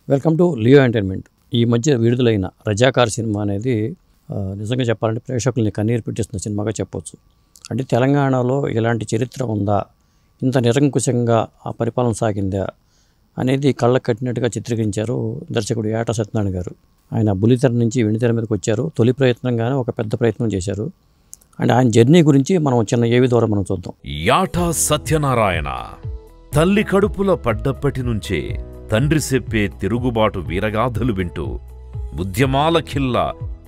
Welcome to Leo entertainment. ఈ మధ్య విడుదలైన రజాకార్ సినిమా అనేది నిజంగా చెప్పాలంటే ప్రేక్షకుల్ని కన్నీరు పెట్టిస్తున్న సినిమాగా చెప్పవచ్చు. అంటే తెలంగాణలో ఇలాంటి చరిత్ర ఉందా, ఇంత నిరంకుశంగా ఆ పరిపాలన సాగిందా అనేది కళ్ళకు కట్టినట్టుగా చిత్రీకరించారు దర్శకుడు యాటా సత్యనారాయణ గారు. ఆయన బుల్లితెర నుంచి వెండితెర మీదకి వచ్చారు. తొలి ప్రయత్నంగానే ఒక పెద్ద ప్రయత్నం చేశారు. అండ్ ఆయన జర్నీ గురించి మనం చిన్న ఏవి ద్వారా మనం చూద్దాం. యాటా సత్యనారాయణ తల్లి కడుపుల పడ్డప్పటి నుంచే తండ్రి చెప్పే తిరుగుబాటు వీరగాథలు వింటూ ఉద్యమాల ఖిల్లా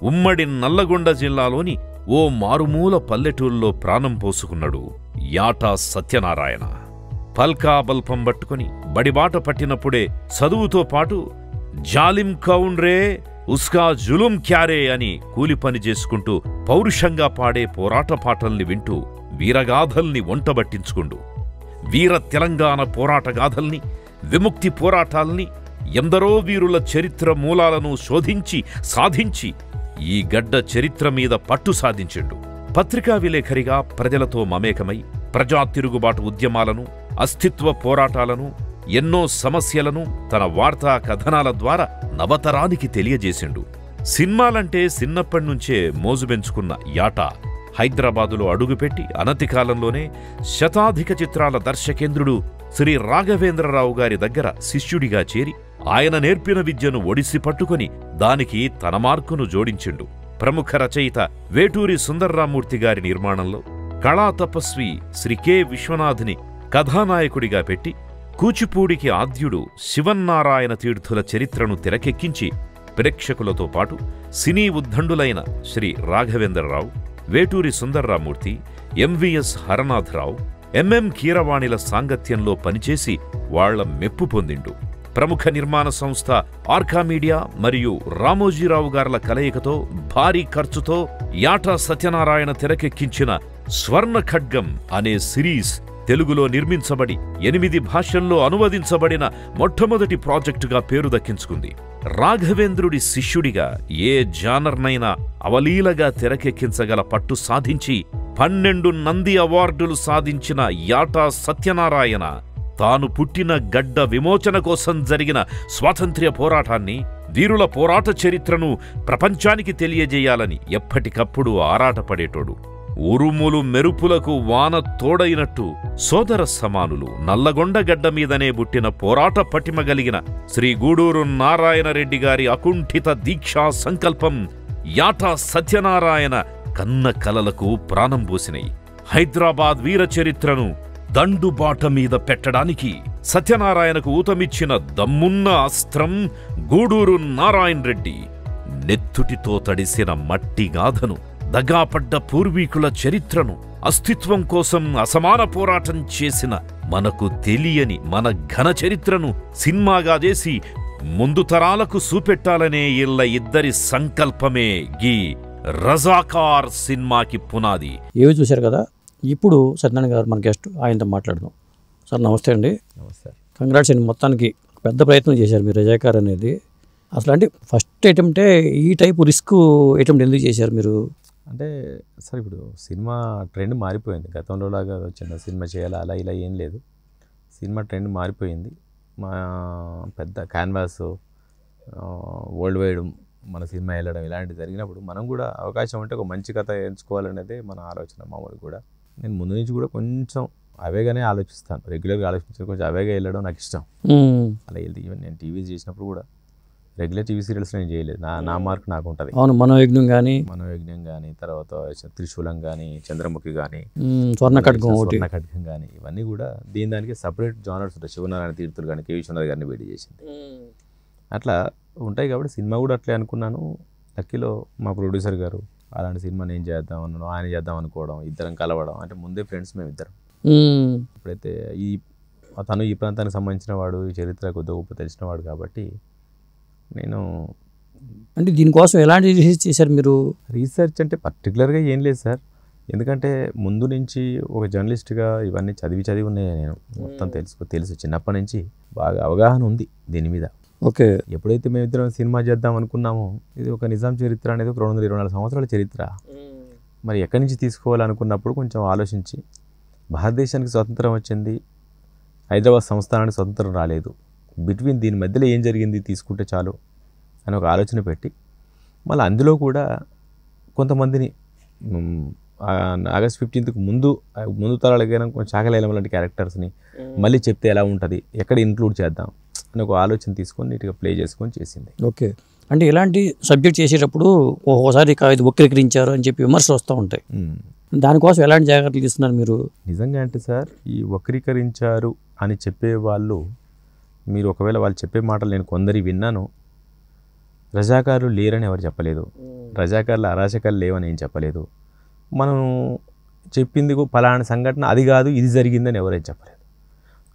ఉమ్మడి నల్లగొండ జిల్లాలోని ఓ మారుమూల పల్లెటూరులో ప్రాణం పోసుకున్నాడు యాటా సత్యనారాయణ. పల్కా బల్పం పట్టుకుని బడిబాట పట్టినప్పుడే చదువుతో పాటు జాలిం కౌన్ రే ఉస్కా జులుం క్యారే అని కూలి పని చేసుకుంటూ పౌరుషంగా పాడే పోరాట పాటల్ని వింటూ వీరగాథల్ని వంటబట్టించుకుండు. వీర తెలంగాణ పోరాటగాథల్ని, విముక్తి పోరాటాల్ని, ఎందరో వీరుల చరిత్ర మూలాలను శోధించి సాధించి ఈ గడ్డ చరిత్ర మీద పట్టు సాధించిండు. పత్రికా విలేఖరిగా ప్రజలతో మమేకమై ప్రజా తిరుగుబాటు ఉద్యమాలను, అస్తిత్వ పోరాటాలను, ఎన్నో సమస్యలను తన వార్తా కథనాల ద్వారా నవతరానికి తెలియజేసిండు. సినిమాలంటే చిన్నప్పటినుంచే మోజు పెంచుకున్న యాటా హైదరాబాదులో అడుగుపెట్టి అనతి కాలంలోనే శతాధిక చిత్రాల దర్శకేంద్రుడు శ్రీ రాఘవేంద్రరావు గారి దగ్గర శిష్యుడిగా చేరి ఆయన నేర్పిన విద్యను ఒడిసి పట్టుకుని దానికి తన మార్కును జోడించిండు. ప్రముఖ రచయిత వేటూరి సుందర్రామూర్తి గారి నిర్మాణంలో కళా తపస్వి శ్రీ కె విశ్వనాథ్ని కథానాయకుడిగా పెట్టి కూచిపూడికి ఆద్యుడు శివన్నారాయణ తీర్థుల చరిత్రను తెరకెక్కించి ప్రేక్షకులతో పాటు సినీ ఉద్దండులైన శ్రీ రాఘవేంద్రరావు, వేటూరి సుందర్రామూర్తి, ఎంవిఎస్ హరనాథరావు, ఎంఎం కీరవాణిల సాంగత్యంలో పనిచేసి వాళ్ల మెప్పు పొందిండు. ప్రముఖ నిర్మాణ సంస్థ ఆర్కా మీడియా మరియు రామోజీరావు గార్ల కలయికతో భారీ ఖర్చుతో యాటా సత్యనారాయణ తెరకెక్కించిన స్వర్ణ ఖడ్గం అనే సిరీస్ తెలుగులో నిర్మించబడి 8 భాషల్లో అనువదించబడిన మొట్టమొదటి ప్రాజెక్టుగా పేరు దక్కించుకుంది. రాఘవేంద్రుడి శిష్యుడిగా ఏ జానర్నైనా అవలీలగా తెరకెక్కించగల పట్టు సాధించి 12 నంది అవార్డులు సాధించిన యాటా సత్యనారాయణ తాను పుట్టిన గడ్డ విమోచన కోసం జరిగిన స్వాతంత్ర్య పోరాటాన్ని, వీరుల పోరాట చరిత్రను ప్రపంచానికి తెలియజేయాలని ఎప్పటికప్పుడు ఆరాటపడేటోడు. ఉరుములు మెరుపులకు వాన తోడైనట్టు సోదర సమానులు నల్లగొండ గడ్డ మీదనే పుట్టిన పోరాట పటిమగలిగిన శ్రీ గూడూరు నారాయణరెడ్డి గారి అకుంఠిత దీక్షా సంకల్పం యాటా సత్యనారాయణ కన్న కలలకు ప్రాణం పోసినాయి. హైదరాబాద్ వీర చరిత్రను దండుబాట మీద పెట్టడానికి సత్యనారాయణకు ఊతమిచ్చిన దమ్మున్న అస్త్రం గూడూరు నారాయణరెడ్డి. నెత్తుటితో తడిసిన మట్టి గాథను, దగాపడ్డ పూర్వీకుల చరిత్రను, అస్తిత్వం కోసం అసమాన పోరాటం చేసిన మనకు తెలియని మన ఘన చరిత్రను సినిమాగా చేసి ముందు తరాలకు చూపెట్టాలనే ఇళ్ళ ఇద్దరి సంకల్పమే గీ రజాకార్ సినిమాకి పునాది. ఏవి చూశారు కదా. ఇప్పుడు సత్యనారాయణ గారు మన గెస్ట్, ఆయనతో మాట్లాడదాం. సార్ నమస్తే అండి. నమస్తే. కంగ్రాట్స్ అండి. మొత్తానికి పెద్ద ప్రయత్నం చేశారు మీరు రజాకార్ అనేది. అసలు అంటే ఫస్ట్ అటెంప్టే ఈ టైపు రిస్క్ అటెంప్ట్ ఎందుకు చేశారు మీరు? అంటే సార్ ఇప్పుడు సినిమా ట్రెండ్ మారిపోయింది. గతంలో లాగా చిన్న సినిమా చేయాలా అలా ఇలా ఏం లేదు. సినిమా ట్రెండ్ మారిపోయింది. మా పెద్ద క్యాన్వాస్ వరల్డ్ వైడ్ మన సినిమా వెళ్ళడం ఇలాంటివి జరిగినప్పుడు మనం కూడా అవకాశం ఉంటే ఒక మంచి కథ ఎంచుకోవాలనేదే మన ఆలోచన. మామూలు కూడా నేను ముందు నుంచి కూడా కొంచెం అవేగానే ఆలోచిస్తాను. రెగ్యులర్గా ఆలోచించాను. కొంచెం అవేగా వెళ్ళడం నాకు ఇష్టం. అలా వెళ్తే ఈవెన్ నేను టీవీ చేసినప్పుడు కూడా రెగ్యులర్ టీవీ సీరియల్స్ నేను చేయలేదు. నా మార్క్ నాకు ఉంటుంది. అవును, మనోయజ్ఞం కానీ తర్వాత త్రిశూలం కానీ, చంద్రముఖి కానీ, స్వర్ణ ఖడ్గం కానీ ఇవన్నీ కూడా దానికి సపరేట్ జానర్స్ ఉంటాయి. శివనారాయణ తీర్థులు కానీ, కే విశ్వనాథ్ గారిని వేడి చేసింది అట్లా ఉంటాయి. కాబట్టి సినిమా కూడా అట్లే అనుకున్నాను. లక్కీలో మా ప్రొడ్యూసర్ గారు అలాంటి సినిమా నేను చేద్దాం అన్నాను, ఆయన చేద్దాం అనుకోవడం, ఇద్దరం కలవడం. అంటే ముందే ఫ్రెండ్స్ మేము ఇద్దరం. ఇప్పుడైతే తను ఈ ప్రాంతానికి సంబంధించిన వాడు, ఈ చరిత్ర కొద్దిగా గొప్ప తెలిసిన వాడు కాబట్టి నేను అంటే దీనికోసం ఎలాంటి రీసెర్చ్ చేశారు మీరు? రీసెర్చ్ అంటే పర్టికులర్గా ఏం లేదు సార్. ఎందుకంటే ముందు నుంచి ఒక జర్నలిస్ట్గా ఇవన్నీ చదివి ఉన్నాయి. నేను మొత్తం తెలుసు చిన్నప్పటి నుంచి బాగా అవగాహన ఉంది దీని మీద. ఓకే. ఎప్పుడైతే మేమిద్దరం సినిమా చేద్దాం అనుకున్నామో, ఇది ఒక నిజాం చరిత్ర అనేది 224 సంవత్సరాల చరిత్ర. మరి ఎక్కడి నుంచి తీసుకోవాలనుకున్నప్పుడు కొంచెం ఆలోచించి, భారతదేశానికి స్వతంత్రం వచ్చింది, హైదరాబాద్ సంస్థానానికి స్వతంత్రం రాలేదు. బిట్వీన్ దీని మధ్యలో ఏం జరిగింది తీసుకుంటే చాలు అని ఒక ఆలోచన పెట్టి మళ్ళీ అందులో కూడా కొంతమందిని ఆగస్ట్ 15th ముందు తరాలకైనా కొంచెం చాకలేలం లాంటి క్యారెక్టర్స్ని మళ్ళీ చెప్తే ఎలా ఉంటుంది, ఎక్కడ ఇంక్లూడ్ చేద్దాం అని ఒక ఆలోచన తీసుకొని నీట్గా ప్లే చేసుకొని చేసింది. ఓకే, అంటే ఇలాంటి సబ్జెక్ట్ చేసేటప్పుడు ఓసారి ఇది వక్రీకరించారు అని చెప్పి విమర్శలు వస్తూ ఉంటాయి. దానికోసం ఎలాంటి జాగ్రత్తలు తీసుకున్నారు మీరు? నిజంగా అంటే సార్, ఈ వక్రీకరించారు అని చెప్పేవాళ్ళు మీరు ఒకవేళ వాళ్ళు చెప్పే మాటలు నేను కొందరి విన్నాను. రజాకారులు లేరని ఎవరు చెప్పలేదు, రజాకారులు అరాచకాలు లేవని ఏం చెప్పలేదు, మనం చెప్పింది పలానా సంఘటన అది కాదు ఇది జరిగిందని ఎవరేం చెప్పలేదు.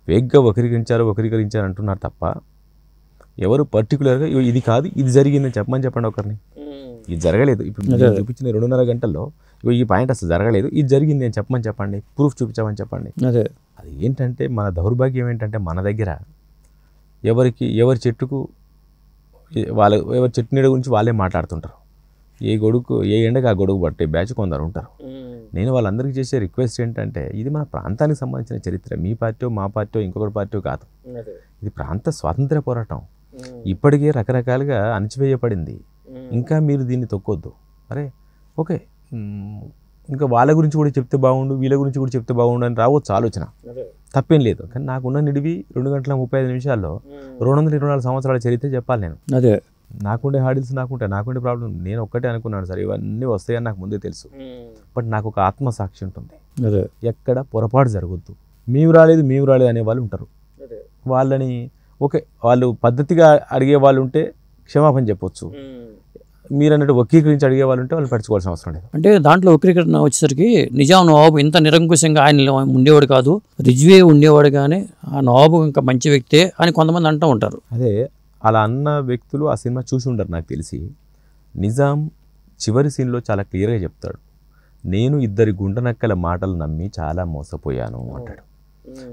వేగ్గా వక్రీకరించారు అంటున్నారు తప్ప ఎవరు పర్టికులర్గా ఇది కాదు ఇది జరిగిందని చెప్పండి ఒకరిని. ఇది జరగలేదు, ఇప్పుడు నేను చూపించిన 2.5 గంటల్లో ఈ పాయింట్ అసలు జరగలేదు, ఇది జరిగింది అని చెప్పండి, ప్రూఫ్ చూపించమని చెప్పండి. అది ఏంటంటే మన దౌర్భాగ్యం ఏంటంటే మన దగ్గర ఎవరి చెట్టుకు ఎవరి చెట్టు నీడ గురించి వాళ్ళే మాట్లాడుతుంటారు. ఏ ఎండకు ఆ గొడుగు పట్టే బ్యాచ్ కొందరు ఉంటారు. నేను వాళ్ళందరికీ చేసే రిక్వెస్ట్ ఏంటంటే ఇది మన ప్రాంతానికి సంబంధించిన చరిత్ర, మీ పార్టీ మా పార్టీ ఇంకొకటి పార్టీ కాదు. ఇది ప్రాంత స్వాతంత్ర్య పోరాటం, ఇప్పటికే రకరకాలుగా అణచివేయబడింది. ఇంకా మీరు దీన్ని తొక్కొద్దు. అరే ఓకే, ఇంకా వాళ్ళ గురించి కూడా చెప్తే బాగుండు, వీళ్ళ గురించి కూడా చెప్తే బాగుండు అని రావచ్చు ఆలోచన, తప్పేం లేదు. కానీ నాకున్న నిడివి 2 గంటల 35 నిమిషాల్లో 224 సంవత్సరాల చరిత్ర చెప్పాలి నేను. అదే నాకుండే హార్డిల్స్ నాకుండే ప్రాబ్లం. నేను ఒక్కటే అనుకున్నాను సార్, ఇవన్నీ వస్తాయని నాకు ముందే తెలుసు. బట్ నాకు ఒక ఆత్మసాక్షి ఉంటుంది, ఎక్కడ పొరపాటు జరగద్దు. మేము రాలేదు అనే వాళ్ళు ఉంటారు. వాళ్ళని ఓకే, వాళ్ళు పద్ధతిగా అడిగే వాళ్ళు ఉంటే క్షమాపణ చెప్పొచ్చు, మీరు అన్నట్టు వక్రీకరించి అడిగే వాళ్ళు ఉంటే వాళ్ళు పడుచుకోవాల్సిన అవసరం లేదు. అంటే దాంట్లో వక్రీకరణ వచ్చేసరికి నిజాం నవాబు ఇంత నిరంకుశంగా ఆయన ఉండేవాడు కాదు, రిజ్వే ఉండేవాడు, కానీ ఆ నవాబు ఇంకా మంచి వ్యక్తే అని కొంతమంది అంటూ ఉంటారు. అదే అలా అన్న వ్యక్తులు ఆ సినిమా చూసి ఉండరు నాకు తెలిసి. నిజాం చివరి సీన్లో చాలా క్లియర్గా చెప్తాడు, నేను 2 గుంటనక్కల మాటలు నమ్మి చాలా మోసపోయాను అంటాడు.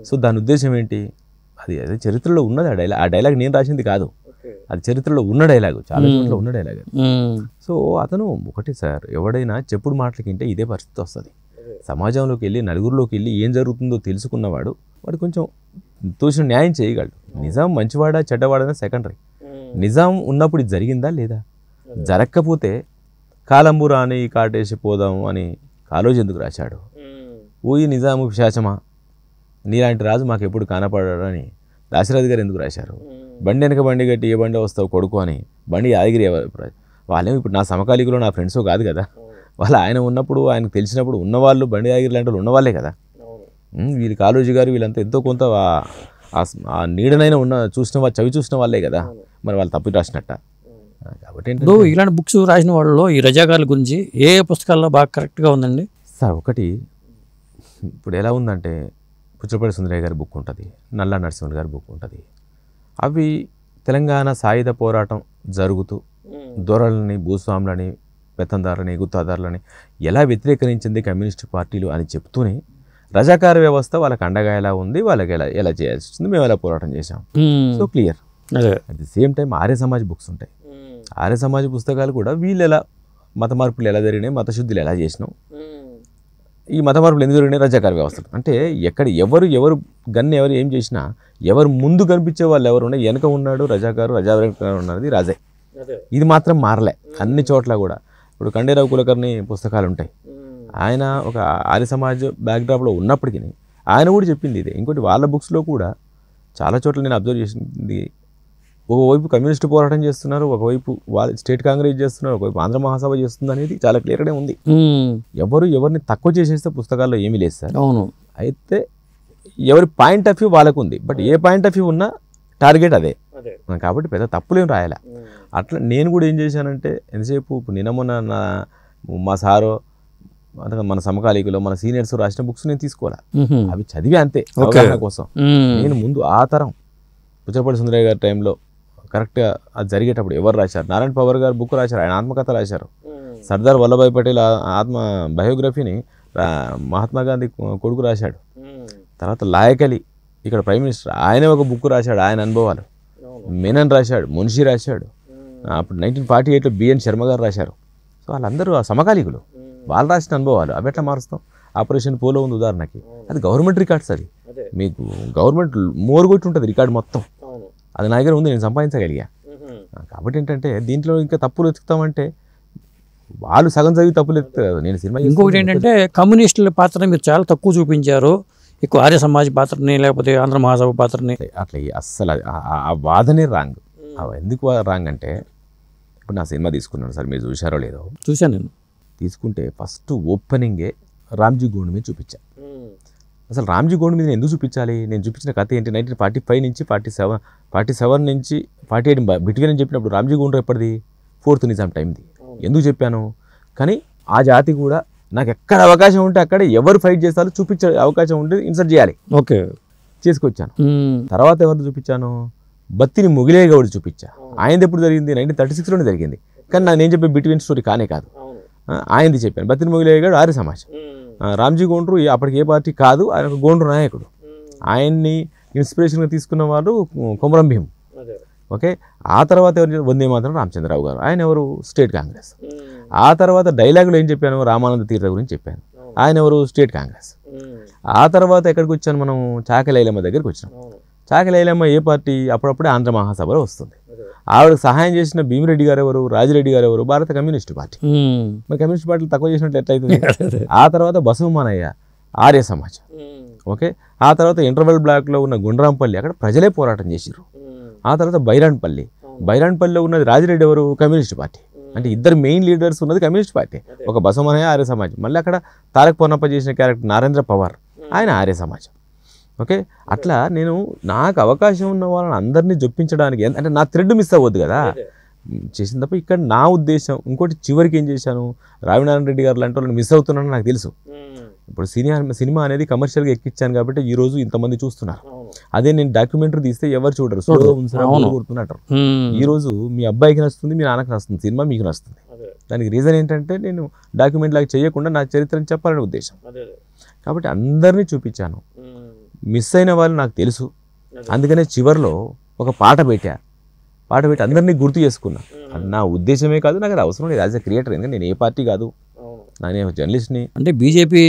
సో దాని ఉద్దేశం ఏంటి, అది అదే చరిత్రలో ఉన్నది ఆ డైలాగ్ నేను రాసింది కాదు, అది చరిత్రలో ఉన్న డైలాగు, చాలా చోట్ల ఉన్న డైలాగ్. సో అతను ఒకటి సార్, ఎవడైనా చెప్పుడు మాటలకింటే ఇదే పరిస్థితి వస్తుంది. సమాజంలోకి వెళ్ళి నలుగురిలోకి వెళ్ళి ఏం జరుగుతుందో తెలుసుకున్నవాడు వాడు కొంచెం తోచిన న్యాయం చేయగలడు. నిజాం మంచివాడా చెడ్డవాడనే సెకండరీ. నిజాం ఉన్నప్పుడు ఇది జరిగిందా లేదా, జరగకపోతే కాలంబు రాని కాటేసి పోదాము అని కాళోజీ ఎందుకు రాశాడు, ఓయి నిజాము పిశాచమా నీలాంటి రాజు మాకు ఎప్పుడు కానపడాడు అని దాశరథి గారు ఎందుకు రాశారు, బండి వెనక బండి కట్టి ఏ బండి వస్తావు కొడుకు అని బండి యాదగిరి వాళ్ళేమో ఇప్పుడు నా సమకాలీకులు నా ఫ్రెండ్స్ కాదు కదా, వాళ్ళు ఆయన ఉన్నప్పుడు ఆయనకు తెలిసినప్పుడు ఉన్నవాళ్ళు బండి యాదగిరి లాంటి వాళ్ళు ఉన్నవాళ్ళే కదా. వీళ్ళు కాళోజీ గారు వీళ్ళంతా ఎంతో కొంత ఆ నీడనైనా చవి చూసిన వాళ్ళే కదా, మరి వాళ్ళు తప్పు రాసినట్ట. కాబట్టి ఇలాంటి బుక్స్ రాసిన వాళ్ళలో ఈ రజాకారుల గురించి ఏ పుస్తకాల్లో బాగా కరెక్ట్గా ఉందండి సార్? ఒకటి ఇప్పుడు ఎలా ఉందంటే పుచ్చలపల్లి సుందరయ్య గారి బుక్ ఉంటుంది, నల్లా నరసింహులు గారి బుక్ ఉంటుంది. అవి తెలంగాణ సాయుధ పోరాటం జరుగుతూ దొరలని భూస్వాములని పెత్తందారులని గుత్తాదారులని ఎలా వ్యతిరేకరించింది కమ్యూనిస్ట్ పార్టీలు అని చెప్తూనే రజాకార వ్యవస్థ వాళ్ళకి అండగా ఎలా ఉంది, వాళ్ళకి ఎలా చేయాల్సి వచ్చింది, మేము ఎలా పోరాటం చేసాం, so clear. At the same time Arya Samaj books ఉంటాయి. ఆర్య సమాజ్ పుస్తకాలు కూడా వీళ్ళు ఎలా మత మార్పులు ఎలా జరిగినాయి, మతశుద్ధులు ఎలా చేసినాం, ఈ మత మార్పులు ఎందుకు జరిగినాయి, రజాకార వ్యవస్థలు అంటే ఎక్కడ ఎవరు గన్ను ఎవరు ఏం చేసినా ఎవరు ముందు కనిపించే వాళ్ళు ఎవరు ఉన్నాయి, వెనక ఉన్నాడు రజాకారు ఉన్నది రాజే. ఇది మాత్రం మారలే అన్ని చోట్ల కూడా. ఇప్పుడు కండేరావు కులకర్ణి పుస్తకాలు ఉంటాయి, ఆయన ఒక ఆర్య సమాజ్ బ్యాక్డ్రాప్లో ఉన్నప్పటికీ ఆయన కూడా చెప్పింది ఇదే. ఇంకోటి వాళ్ళ బుక్స్లో కూడా చాలా చోట్ల నేను అబ్జర్వ్ చేసింది, ఒకవైపు కమ్యూనిస్ట్ పోరాటం చేస్తున్నారు, ఒకవైపు వాళ్ళు స్టేట్ కాంగ్రెస్ చేస్తున్నారు, ఒకవైపు ఆంధ్ర మహాసభ చేస్తుంది అనేది చాలా క్లియర్గానే ఉంది. ఎవరిని తక్కువ చేసేస్తే పుస్తకాల్లో ఏమీ లేదు సార్. అవును, అయితే ఎవరి పాయింట్ ఆఫ్ వ్యూ వాళ్ళకు ఉంది, but A point of view ఉన్నా టార్గెట్ అదే కాబట్టి పెద్ద తప్పులేం రాయాల. అట్లా నేను కూడా ఏం చేశానంటే ఎంతసేపు ఇప్పుడు నిన్న మొన్న మా సారో మన సమకాలీకులు మన సీనియర్స్ రాసిన బుక్స్ నేను తీసుకోవాలా, అవి చదివి అంతే అవగాహన కోసం. నేను ముందు ఆ తరం పుచ్చలపల్లి సుందరయ్య గారి టైంలో కరెక్ట్గా అది జరిగేటప్పుడు ఎవరు రాశారు, నారాయణ పవర్ గారు బుక్ రాశారు, ఆయన ఆత్మకథ రాశారు. సర్దార్ వల్లభాయ్ పటేల్ ఆత్మ బయోగ్రఫీని మహాత్మా గాంధీ కొడుకు రాశాడు. తర్వాత లాయకలి ఇక్కడ ప్రైమ్ మినిస్టర్ ఆయనే ఒక బుక్ రాశాడు, ఆయన అనుభవాలు. మెనన్ రాశాడు, మున్షి రాశాడు, అప్పుడు 1948లో బిఎన్ శర్మ గారు రాశారు. సో వాళ్ళందరూ ఆ సమకాలీకులు, వాళ్ళు రాసిన అనుభవాలు. అవి ఎట్లా మారుస్తాం? ఆపరేషన్ పోలో ఉంది ఉదాహరణకి, అది గవర్నమెంట్ రికార్డ్స్. అది మీకు గవర్నమెంట్ మోరుగొట్టి ఉంటుంది రికార్డు మొత్తం. అది నా దగ్గర ఉంది, నేను సంపాదించగలిగా. కాబట్టి ఏంటంటే దీంట్లో ఇంకా తప్పులు వెతుకుతామంటే వాళ్ళు సగం చదివి తప్పులు ఎత్తుతారు. నేను సినిమా ఇంకొకటి ఏంటంటే కమ్యూనిస్టుల పాత్రని మీరు చాలా తక్కువ చూపించారు, ఎక్కువ ఆర్య సమాజ్ పాత్రని లేకపోతే ఆంధ్ర మహాసభ పాత్రని అట్లా అస్సలు ఆ వాదనే రాంగ్. ఎందుకు రాంగ్ అంటే ఇప్పుడు నా సినిమా తీసుకున్నాను సార్, మీరు చూశారో లేదో. చూశాను నేను. తీసుకుంటే ఫస్ట్ ఓపెనింగే రామ్జీ గోండ్ మీద చూపించా. అసలు రామ్జీ గోండ్ మీద ఎందుకు చూపించాలి? నేను చూపించిన కథ ఏంటి? 1945 నుంచి 47 నుంచి 48 బిట్వీన్ అని చెప్పినప్పుడు రామ్జీ గోండ్ ఎప్పటిది? 4th నిజాం టైంది. ఎందుకు చెప్పాను? కానీ ఆ జాతి కూడా నాకు ఎక్కడ అవకాశం ఉంటే అక్కడ ఎవరు ఫైట్ చేస్తారో చూపించే అవకాశం ఉంటే ఇన్సర్ట్ చేయాలి. ఓకే, చేసుకొచ్చాను. తర్వాత ఎవరు చూపించాను? బత్తిని మొగిలే గౌడ్ చూపించా. ఆయనది ఎప్పుడు జరిగింది? 1936లోనే జరిగింది. కానీ నేను చెప్పే బిట్వీన్ స్టోరీ కానే కాదు, ఆయనది చెప్పాను. బత్తిని మొగిలే గౌడ్ ఆర్య సమాజ్. రామ్జీ గోండ్రు అప్పటికి ఏ పార్టీ కాదు, ఆయన ఒక గోండ్రు నాయకుడు. ఆయన్ని ఇన్స్పిరేషన్గా తీసుకున్న వాళ్ళు కొమరం భీం. ఓకే, ఆ తర్వాత ఎవరు? వందే మాత్రం రామచంద్రరావు గారు. ఆయన ఎవరు? స్టేట్ కాంగ్రెస్. ఆ తర్వాత డైలాగులు ఏం చెప్పాను? రామానంద తీర్థ గురించి చెప్పాను. ఆయన ఎవరు? స్టేట్ కాంగ్రెస్. ఆ తర్వాత ఎక్కడికి వచ్చాను మనం? చాకలైలమ్మ దగ్గరికి వచ్చినాం. చాకలైలమ్మ ఏ పార్టీ? అప్పుడప్పుడే ఆంధ్ర మహాసభలో వస్తుంది. ఆవిడకు సహాయం చేసిన భీమిరెడ్డి గారు ఎవరు? రాజిరెడ్డి గారు ఎవరు? భారత కమ్యూనిస్ట్ పార్టీ. మరి కమ్యూనిస్ట్ పార్టీలు తక్కువ చేసినట్టు ఎట్లయితుంది? ఆ తర్వాత బసవమానయ్య ఆర్య సమాజ్. ఓకే, ఆ తర్వాత ఇంటర్వెల్ బ్లాక్లో ఉన్న గుండ్రాంపల్లి, అక్కడ ప్రజలే పోరాటం చేసిర్రు. ఆ తర్వాత బైరాన్పల్లిలో ఉన్నది రాజిరెడ్డి ఎవరు? Communist party. అంటే ఇద్దరు మెయిన్ లీడర్స్ ఉన్నది కమ్యూనిస్ట్ పార్టీ. ఒక బసవమానయ్య ఆర్య సమాజ్, మళ్ళీ అక్కడ తారక్ పొన్నప్ప చేసిన క్యారెక్టర్ నారేంద్ర పవార్, ఆయన ఆర్య సమాజ్. ఓకే, అట్లా నేను నాకు అవకాశం ఉన్న వాళ్ళని అందరినీ జొప్పించడానికి, అంటే నా థ్రెడ్ మిస్ అవ్వద్దు కదా చేసిన తప్ప. ఇక్కడ నా ఉద్దేశం ఇంకోటి, చివరికి ఏం చేశాను? రావినారాయణ రెడ్డి గారు లాంటి వాళ్ళని మిస్ అవుతున్నాను నాకు తెలుసు. ఇప్పుడు సినిమా అనేది కమర్షియల్గా ఎక్కించాను కాబట్టి ఈరోజు ఇంతమంది చూస్తున్నారు. అదే నేను డాక్యుమెంటరీ తీస్తే ఎవరు చూడరు, గుర్తున్నట్టు. ఈరోజు మీ అబ్బాయికి నచ్చుతుంది, మీ నాన్నకి నచ్చుతుంది, సినిమా మీకు నచ్చుతుంది. దానికి రీజన్ ఏంటంటే నేను డాక్యుమెంట్ లాగా చేయకుండా నా చరిత్రను చెప్పాలనే ఉద్దేశం. కాబట్టి అందరినీ చూపించాను. మిస్ అయిన వాళ్ళు నాకు తెలుసు. అందుకనే చివరిలో ఒక పాట పెట్టి అందరినీ గుర్తు చేసుకున్నా. అది నా ఉద్దేశమే కాదు, నాకు అది అవసరం లేదు యాజ్ ఎ క్రియేటర్. ఎందుకంటే నేను ఏ పార్టీ కాదు, నేను జర్నలిస్ట్ని. అంటే బీజేపీ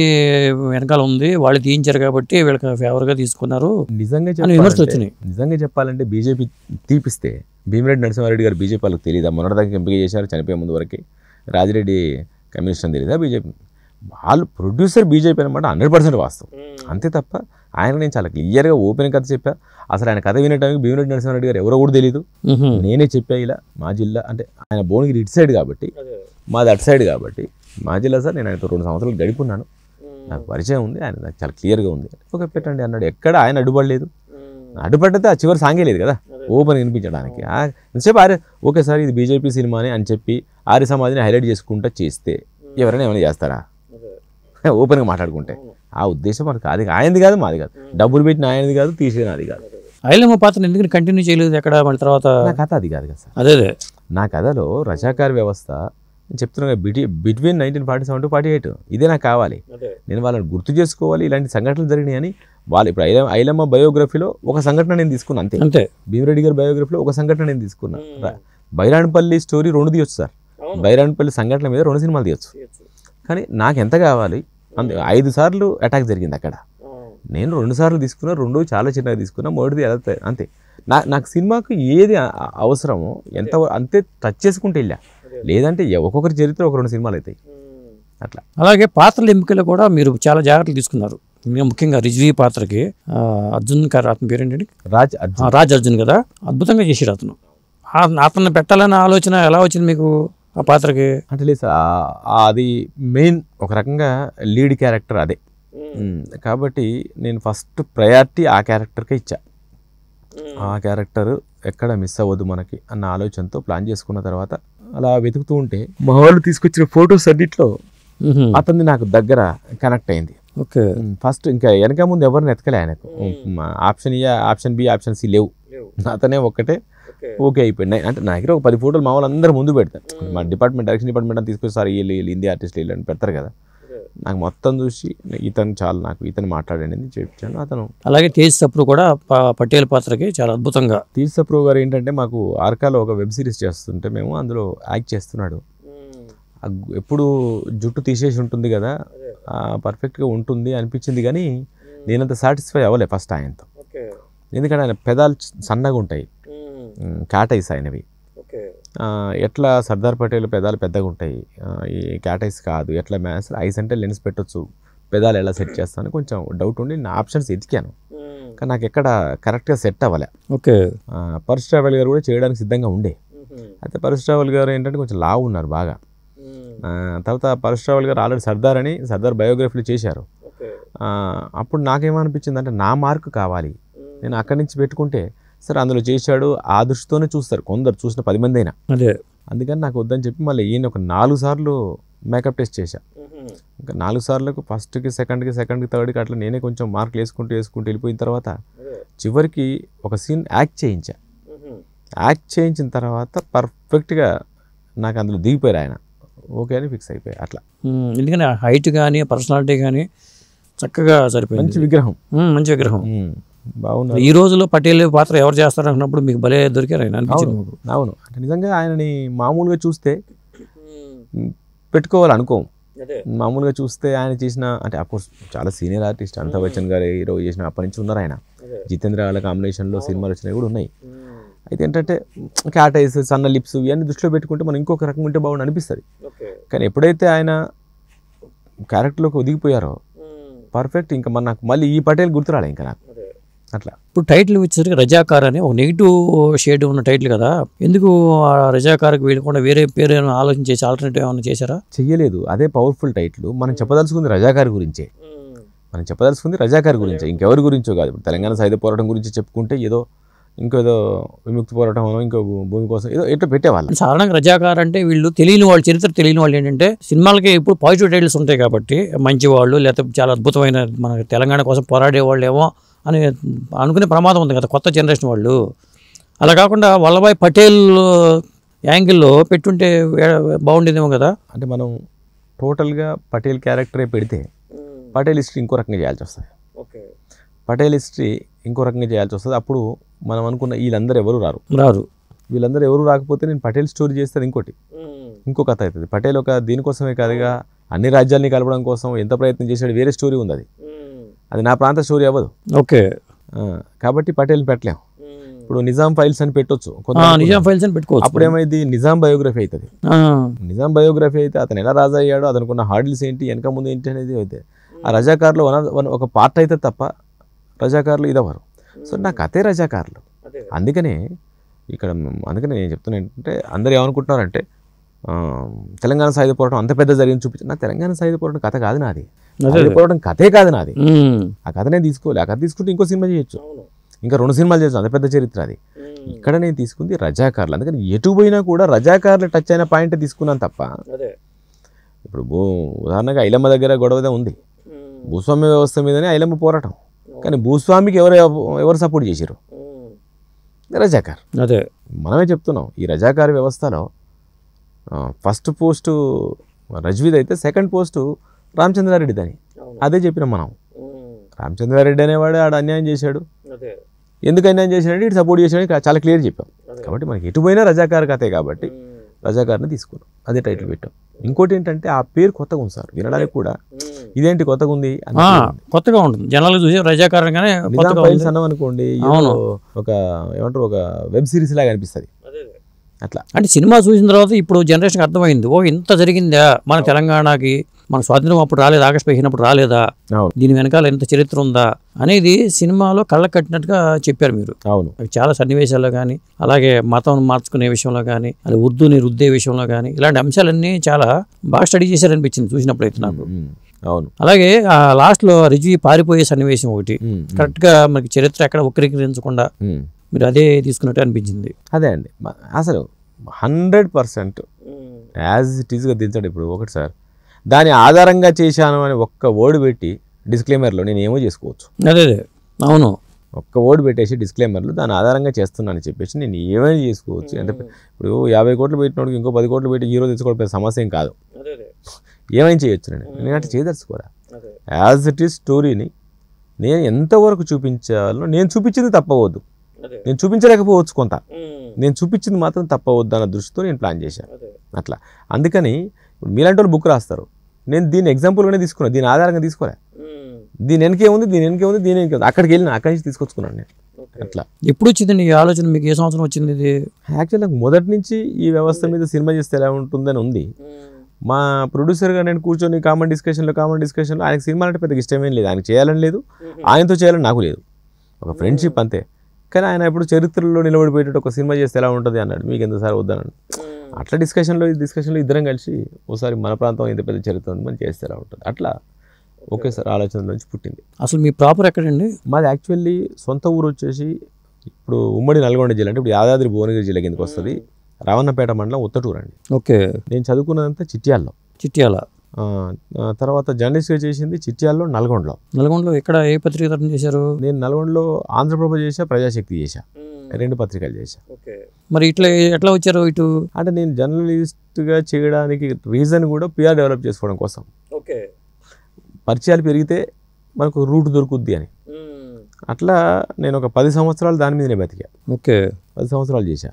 వెనకాల ఉంది, వాళ్ళు తీయించారు కాబట్టి వీళ్ళకి ఫేవర్గా తీసుకున్నారు. నిజంగా చెప్పాలంటే బీజేపీ తీపిస్తే భీమిరెడ్డి నరసింహారెడ్డి గారు బీజేపీ వాళ్ళకి తెలియదా? మొన్నటిదాకా ఎంపిక చేశారు, చనిపోయే ముందు వరకు. రాజిరెడ్డి కమ్యూనిస్ట్ అని తెలియదా? బీజేపీ వాళ్ళు ప్రొడ్యూసర్ బీజేపీ అనమాట. 100% వాస్తవం. అంతే తప్ప ఆయన నేను చాలా క్లియర్గా ఓపెన్ కథ చెప్పా. అసలు ఆయన కథ వినటానికి భీమిరెడ్డి నరసింహారెడ్డి గారు ఎవరో కూడా తెలియదు. నేనే చెప్పా. ఇలా మా జిల్లా అంటే ఆయన భువనగిరి ఇటు సైడ్ కాబట్టి, మాది అటు సైడ్ కాబట్టి మా జిల్లా సార్. నేను ఆయనతో 2 సంవత్సరాలు గడుపున్నాను, నాకు పరిచయం ఉంది, ఆయన నాకు చాలా క్లియర్గా ఉంది. ఓకే పెట్టండి అన్నాడు. ఎక్కడ ఆయన అడ్డుపడలేదు. అడ్డుపడితే ఆ చివరి సాంగే లేదు కదా ఓపెన్ వినిపించడానికి. ఎంతసేపు ఓకే సార్ ఇది బీజేపీ సినిమాని అని చెప్పి ఆర్య సమాజ్ని హైలైట్ చేసుకుంటా చేస్తే ఎవరైనా ఏమైనా చేస్తారా? ఓపెన్గా మాట్లాడుకుంటే. ఆ ఉద్దేశం మనకు అది ఆయనది కాదు, మాది కాదు. డబ్బులు పెట్టిన ఆయనది కాదు, తీసేది అది కాదు. ఐలమ్మ పాత్ర ఎందుకని కంటిన్యూ చేయలేదు ఎక్కడ? మళ్ళీ తర్వాత నా కథ అది కాదు కదా సార్. అదే నా కథలో రజాకార్ వ్యవస్థ చెప్తున్నా, బిట్వీన్ 1947 to 48 ఇదే నాకు కావాలి. నేను వాళ్ళని గుర్తు చేసుకోవాలి, ఇలాంటి సంఘటనలు జరిగినాయి అని. వాళ్ళు ఇప్పుడు ఐలమ్మ బయోగ్రఫీలో ఒక సంఘటన నేను తీసుకున్నా అంతే. భీమిరెడ్డి గారి బయోగ్రఫీలో ఒక సంఘటన నేను తీసుకున్నా. బైరాన్పల్లి స్టోరీ 2 తీయొచ్చు సార్. బైరాన్పల్లి సంఘటన మీద 2 సినిమాలు తీయొచ్చు. కానీ నాకు ఎంత కావాలి? 5 సార్లు అటాక్ జరిగింది అక్కడ. నేను 2 సార్లు తీసుకున్నా, 2 చాలా చిన్నగా తీసుకున్నా, మొదటిది అంతే. నాకు సినిమాకు ఏది అవసరమో ఎంత అంతే టచ్ చేసుకుంటే వెళ్ళా. లేదంటే ఒక్కొక్కరి చరిత్ర ఒక 2 సినిమాలు అవుతాయి అట్లా. అలాగే పాత్రల ఎంపికలు కూడా మీరు చాలా జాగ్రత్తలు తీసుకున్నారు. ముఖ్యంగా రిజ్వీ పాత్రకి అర్జున్ గారు, అతని పేరేంటండి? రాజ్ అర్జున్ కదా, అద్భుతంగా చేసాడు అతను. అతన్ని పెట్టాలన్న ఆలోచన ఎలా వచ్చింది మీకు ఆ పాత్రకి? అంటే లేదు సార్, అది మెయిన్ ఒక రకంగా లీడ్ క్యారెక్టర్ అదే. కాబట్టి నేను ఫస్ట్ ప్రయారిటీ ఆ క్యారెక్టర్కే ఇచ్చా. ఆ క్యారెక్టర్ ఎక్కడ మిస్ అవ్వదు మనకి అన్న ఆలోచనతో ప్లాన్ చేసుకున్న తర్వాత అలా వెతుకుతూ ఉంటే మా వాళ్ళు తీసుకొచ్చిన ఫొటోస్ అన్నిట్లో అతన్ని నాకు దగ్గర కనెక్ట్ అయింది. ఓకే, ఫస్ట్ ఇంకా వెనక ముందు ఎవరిని ఎతకలే ఆయనకు. Option A, option B, option C లేవు. అతనే ఒక్కటే ఓకే అయిపోయింది. అంటే నా దగ్గర ఒక 10 ఫోటోలు మా వాళ్ళు అందరూ ముందు పెడతారు. మా డైరెక్షన్ డిపార్ట్మెంట్ అని తీసుకొచ్చి సార్ వీళ్ళు హిందీ ఆర్టిస్టులు వీళ్ళు అని పెడతారు కదా. నాకు మొత్తం చూసి ఇతను చాలు, నాకు ఇతను మాట్లాడండి అని చెప్పాను. అతను అలాగే తేజ్ సప్రు కూడా పటేల్ పాత్రకి చాలా అద్భుతంగా. తేజ్ సప్రు గారు ఏంటంటే మాకు ఆర్కాలో ఒక వెబ్ సిరీస్ చేస్తుంటే మేము అందులో యాక్ట్ చేస్తున్నాడు. ఎప్పుడు జుట్టు తీసేసి ఉంటుంది కదా, పర్ఫెక్ట్గా ఉంటుంది అనిపించింది. కానీ నేనంత సాటిస్ఫై అవ్వలే ఫస్ట్ ఆయనతో. ఎందుకంటే ఆయన పెదాలు సన్నగా ఉంటాయి, క్యాట్ ఐస్ అయినవి. ఎట్లా సర్దార్ పటేల్ పెదాలు పెద్దగా ఉంటాయి, ఈ క్యాట్ ఐస్ కాదు, ఎట్లా మ్యాథ్స్ ఐస్ అంటే లెన్స్ పెట్టొచ్చు, పెదాలు ఎలా సెట్ చేస్తాను కొంచెం డౌట్ ఉండి నా ఆప్షన్స్ ఎతికాను, కానీ నాకు ఎక్కడ కరెక్ట్గా సెట్ అవ్వలే. ఓకే. పరశు ట్రావెల్ గారు కూడా చేయడానికి సిద్ధంగా ఉండే, అయితే పరశు ట్రావెల్ గారు ఏంటంటే కొంచెం లావు ఉన్నారు బాగా. తర్వాత పరశు ట్రావెల్ గారు ఆల్రెడీ సర్దార్ బయోగ్రఫీలు చేశారు. అప్పుడు నాకేమనిపించింది అంటే నా మార్కు కావాలి, నేను అక్కడి నుంచి పెట్టుకుంటే సరే అందులో చేశాడు ఆ దృష్టితోనే చూస్తారు కొందరు, చూసిన 10 మంది అయినా. అదే అందుకని నాకు వద్దని చెప్పి మళ్ళీ ఈయన ఒక 4 సార్లు మేకప్ టెస్ట్ చేశా. ఇంకా 4 సార్లకు ఫస్ట్కి సెకండ్కి థర్డ్కి అట్లా నేనే కొంచెం మార్కులు వేసుకుంటూ వెళ్ళిపోయిన తర్వాత చివరికి ఒక సీన్ యాక్ట్ చేయించిన తర్వాత పర్ఫెక్ట్గా నాకు అందులో దిగిపోయారు ఆయన, ఓకే అని ఫిక్స్ అయిపోయాయి అట్లా. ఎందుకంటే హైట్ కానీ పర్సనాలిటీ కానీ చక్కగా సరిపోయింది. మంచి విగ్రహం. బాగున్నారు. ఈ రోజులో పటేల్ పాత్ర ఎవరు చేస్తారు అన్నప్పుడు మీకు భలే దొరికారు ఆయన అనిపించింది. అవును, అంటే నిజంగా ఆయనని మామూలుగా చూస్తే పెట్టుకోవాలనుకోం, మామూలుగా చూస్తే ఆయన చేసిన అంటే అఫ్కోర్స్ చాలా సీనియర్ ఆర్టిస్ట్, అమితాబ్ బచ్చన్ గారు హీరో చేసిన అప్పటి నుంచి ఉన్నారు ఆయన. జితేంద్ర వాళ్ళ కాంబినేషన్లో సినిమాలు వచ్చినవి కూడా ఉన్నాయి. అయితే ఏంటంటే క్యాట్ ఐస్, సన్న లిప్స్ ఇవన్నీ దృష్టిలో పెట్టుకుంటే మనం ఇంకొక రకం ఉంటే బాగుండి అనిపిస్తుంది. కానీ ఎప్పుడైతే ఆయన క్యారెక్టర్లోకి ఒదిగిపోయారో పర్ఫెక్ట్, ఇంకా నాకు మళ్ళీ ఈ పటేల్ గుర్తురాలే ఇంకా నాకు అట్లా. ఇప్పుడు టైటిల్ వచ్చేసరికి రజాకార్ అని ఒక నెగిటివ్ షేడ్ ఉన్న టైటిల్ కదా, ఎందుకు ఆ రజాకార్కి వెళ్ళకుండా వేరే పేరు ఏమైనా ఆలోచన చేసి ఆల్టర్నేటివ్ ఏమైనా చేశారా? చెయ్యలేదు, అదే పవర్ఫుల్ టైటిల్. మనం చెప్పదలుచుకుంది రజాకార్ గురించే, ఇంకెవరి గురించో కాదు. ఇప్పుడు తెలంగాణ సాయుధ పోరాటం గురించి చెప్పుకుంటే ఏదో ఇంకేదో విముక్తి పోరాటం, ఇంకో భూమి కోసం ఏదో ఎట్లా పెట్టేవాళ్ళు. సాధారణంగా రజాకార్ అంటే వీళ్ళు తెలియని వాళ్ళు, చరిత్ర తెలియని వాళ్ళు ఏంటంటే సినిమాలకి ఇప్పుడు పాజిటివ్ టైటిల్స్ ఉంటాయి కాబట్టి మంచి వాళ్ళు, లేకపోతే చాలా అద్భుతమైన మన తెలంగాణ కోసం పోరాడే వాళ్ళు ఏమో అని అనుకునే ప్రమాదం ఉంది కదా కొత్త జనరేషన్ వాళ్ళు. అలా కాకుండా వల్లభాయ్ పటేల్ యాంగిల్లో పెట్టుంటే బాగుండేదేమో కదా. అంటే మనం టోటల్గా పటేల్ క్యారెక్టరే పెడితే పటేల్ హిస్టరీ ఇంకో రకంగా చేయాల్సి వస్తుంది. అప్పుడు మనం అనుకున్న వీళ్ళందరూ ఎవరు రారు. వీళ్ళందరూ ఎవరు రాకపోతే నేను పటేల్ స్టోరీ చేస్తే ఇంకో కథ అవుతుంది. పటేల్ ఒక దీనికోసమే కాదుగా, అన్ని రాజ్యాలని కలపడం కోసం ఎంత ప్రయత్నం చేశాడు, వేరే స్టోరీ ఉంది, అది నా ప్రాంత స్టోరీ అవ్వదు. ఓకే. కాబట్టి పటేల్ పెట్టలేము. ఇప్పుడు నిజాం ఫైల్స్ అని పెట్టొచ్చు, నిజాం ఫైల్స్ అని పెట్టుకోవచ్చు. అప్పుడు ఏమైంది, నిజాం బయోగ్రఫీ అవుతుంది. నిజాం బయోగ్రఫీ అయితే అతను ఎలా రాజా అయ్యాడో, అతనుకున్న హార్డిల్స్ ఏంటి, వెనక ముందు ఏంటి అనేది అయితే ఆ రజాకార్లో ఒక పార్ట్ అయితే తప్ప రజాకార్లు ఇదవరు. సో నా కథే రజాకార్లు. అందుకనే నేను చెప్తున్నా ఏంటంటే అందరూ ఏమనుకుంటున్నారంటే తెలంగాణ సాయుధ పోరాటం అంత పెద్ద జరిగింది చూపించాను. నా తెలంగాణ సాయుధ పోరాటం కథ కాదు నాది, సాయుధ పోరాటం కథే కాదు నాది. ఆ కథనే తీసుకోవాలి. ఆ కథ తీసుకుంటే ఇంకో సినిమా చేయొచ్చు, ఇంకా 2 సినిమాలు చేయొచ్చు, అంత పెద్ద చరిత్ర అది. ఇక్కడ నేను తీసుకుంది రజాకార్లు. అందుకని ఎటు పోయినా కూడా రజాకార్లు టచ్ అయిన పాయింట్ తీసుకున్నాను తప్ప. ఇప్పుడు ఉదాహరణగా ఐలమ్మ దగ్గర గొడవదే ఉంది, భూస్వామ్య వ్యవస్థ మీదనే ఐలమ్మ పోరాటం, కానీ భూస్వామికి ఎవరు సపోర్ట్ చేశారు, రజాకార్. అదే మనమే చెప్తున్నాం. ఈ రజాకార్ వ్యవస్థలో ఫస్ట్ పోస్టు రజ్వీద్ అయితే సెకండ్ పోస్టు రామచంద్రారెడ్డి అని అదే చెప్పినాం మనం. రామచంద్రారెడ్డి అనేవాడు ఆడ అన్యాయం చేశాడు, ఎందుకు అన్యాయం చేశాడు, ఇటు సపోర్ట్ చేశాడు, చాలా క్లియర్ చెప్పాం. కాబట్టి మనకి ఎటు పోయినా రజాకార్ కథే కాబట్టి రజాకార్ని తీసుకున్నాం, అదే టైటిల్ పెట్టాం. ఇంకోటి ఏంటంటే ఆ పేరు కొత్తగా ఉంది సార్, వినడానికి కూడా ఇదేంటి కొత్తగా ఉంది, కొత్తగా ఉంటుంది జనాలు చూసి రజాకారంగానే. అన్నాం అనుకోండి, ఒక ఏమంటారు ఒక వెబ్ సిరీస్ లాగా అనిపిస్తుంది అట్లా. అంటే సినిమా చూసిన తర్వాత ఇప్పుడు జనరేషన్కి అర్థమైంది, ఓ ఇంత జరిగిందా మన తెలంగాణకి, మన స్వాతంత్రం అప్పుడు రాలేదు, ఆగస్టు 15 రాలేదా, దీని వెనకాల ఎంత చరిత్ర ఉందా అనేది సినిమాలో కళ్ళకు కట్టినట్టుగా చెప్పారు మీరు. అవును, చాలా సన్నివేశాల్లో కానీ, అలాగే మతం మార్చుకునే విషయంలో కానీ, అది ఉర్దూని రుద్దే విషయంలో కానీ, ఇలాంటి అంశాలన్నీ చాలా బాగా స్టడీ చేశారనిపించింది చూసినప్పుడు అయితే నాకు. అవును. అలాగే లాస్ట్లో రిజ్వీ పారిపోయే సన్నివేశం ఒకటి కరెక్ట్గా మనకి చరిత్ర ఎక్కడ వక్రీకరించకుండా మీరు అదే తీసుకున్నట్టు అనిపించింది. అదే అండి, అసలు 100% యాజ్ ఇట్ ఈస్గా దించండి. ఇప్పుడు ఒకటి సార్, దాని ఆధారంగా చేశాను అని ఒక్క వర్డ్ పెట్టి డిస్క్లైమర్లో నేను ఏమో చేసుకోవచ్చు. అదే అవును, ఒక్క వర్డ్ పెట్టేసి డిస్క్లైమర్లు దాని ఆధారంగా చేస్తున్నానని చెప్పేసి నేను ఏమైనా చేసుకోవచ్చు. అంటే ఇప్పుడు 50 కోట్లు పెట్టినోడికి ఇంకో 10 కోట్లు పెట్టి హీరో తెచ్చుకోవడం పెద్ద సమస్య ఏం కాదు, ఏమైనా చేయొచ్చు. నేను అంటే చేయదలుచుకోరా, యాజ్ ఇట్ ఈస్ స్టోరీని నేను ఎంతవరకు చూపించాలో నేను చూపించింది తప్పవద్దు, నేను చూపించలేకపోవచ్చు కొంత, నేను చూపించింది మాత్రం తప్పవద్దు అన్న దృష్టితో నేను ప్లాన్ చేశాను అట్లా. అందుకని ఇప్పుడు మీలాంటి వాళ్ళు బుక్ రాస్తారు, నేను దీన్ని ఎగ్జాంపుల్గానే తీసుకున్నాను, దీని ఆధారంగా తీసుకోలే. దీని వెనకే ఉంది, అక్కడికి వెళ్ళిన అక్కడి నుంచి తీసుకొచ్చుకున్నాను నేను. అట్లా. ఎప్పుడు వచ్చిందండి ఈ ఆలోచన మీకు? ఏ సంవత్సరం వచ్చింది ఇది? యాక్చువల్ నాకు మొదటి నుంచి ఈ వ్యవస్థ మీద సినిమా చేస్తే ఎలా ఉంటుందని ఉంది. మా ప్రొడ్యూసర్గా నేను కూర్చొని కామన్ డిస్కషన్లో ఆయనకు సినిమా అంటే పెద్దగా ఇష్టమేం లేదు, ఆయనకు చేయాలని లేదు, ఆయనతో చేయాలని నాకు లేదు, ఒక ఫ్రెండ్షిప్ అంతే. కానీ ఆయన ఇప్పుడు చరిత్రలో నిలబడిపోయేటట్టు ఒక సినిమా చేస్తే ఎలా ఉంటుంది అన్నాడు, మీకు ఎందుసారి వద్దన్నాడు. అట్లా డిస్కషన్లో ఇద్దరం కలిసి ఒకసారి మన ప్రాంతం ఇంత పెద్ద చరిత్ర ఉంది, మనం చేస్తే ఎలా ఉంటుంది, అట్లా ఒకేసారి ఆలోచన నుంచి పుట్టింది. అసలు మీ ప్రాపర్ ఎక్కడండి? మాది యాక్చువల్లీ సొంత ఊరు వచ్చేసి ఇప్పుడు ఉమ్మడి నల్గొండ జిల్లా, అంటే ఇప్పుడు యాదాద్రి భువనగిరి జిల్లా కిందకి వస్తుంది, రావన్నపేట మండలం ఉత్తటూరు అండి. ఓకే. నేను చదువుకున్నదంతా చిట్యాలలో. తర్వాత జర్నలిస్ట్గా చేసింది చిట్యాలలో, నల్గొండలో. ఇక్కడ ఏ పత్రిక తరఫున చేశారు? నేను నల్గొండలో ఆంధ్రప్రభ చేశా, ప్రజాశక్తి చేశా, 2 పత్రికలు చేశా. మరి ఎట్లా వచ్చారు ఇటు? అంటే నేను జర్నలిస్ట్గా చేయడానికి రీజన్ కూడా పిఆర్ డెవలప్ చేసుకోవడం కోసం. పరిచయాలు పెరిగితే మనకు రూట్ దొరుకుద్ది అని. అట్లా నేను ఒక 10 సంవత్సరాలు దాని మీదనే బతికా. ఓకే. 10 సంవత్సరాలు చేశా.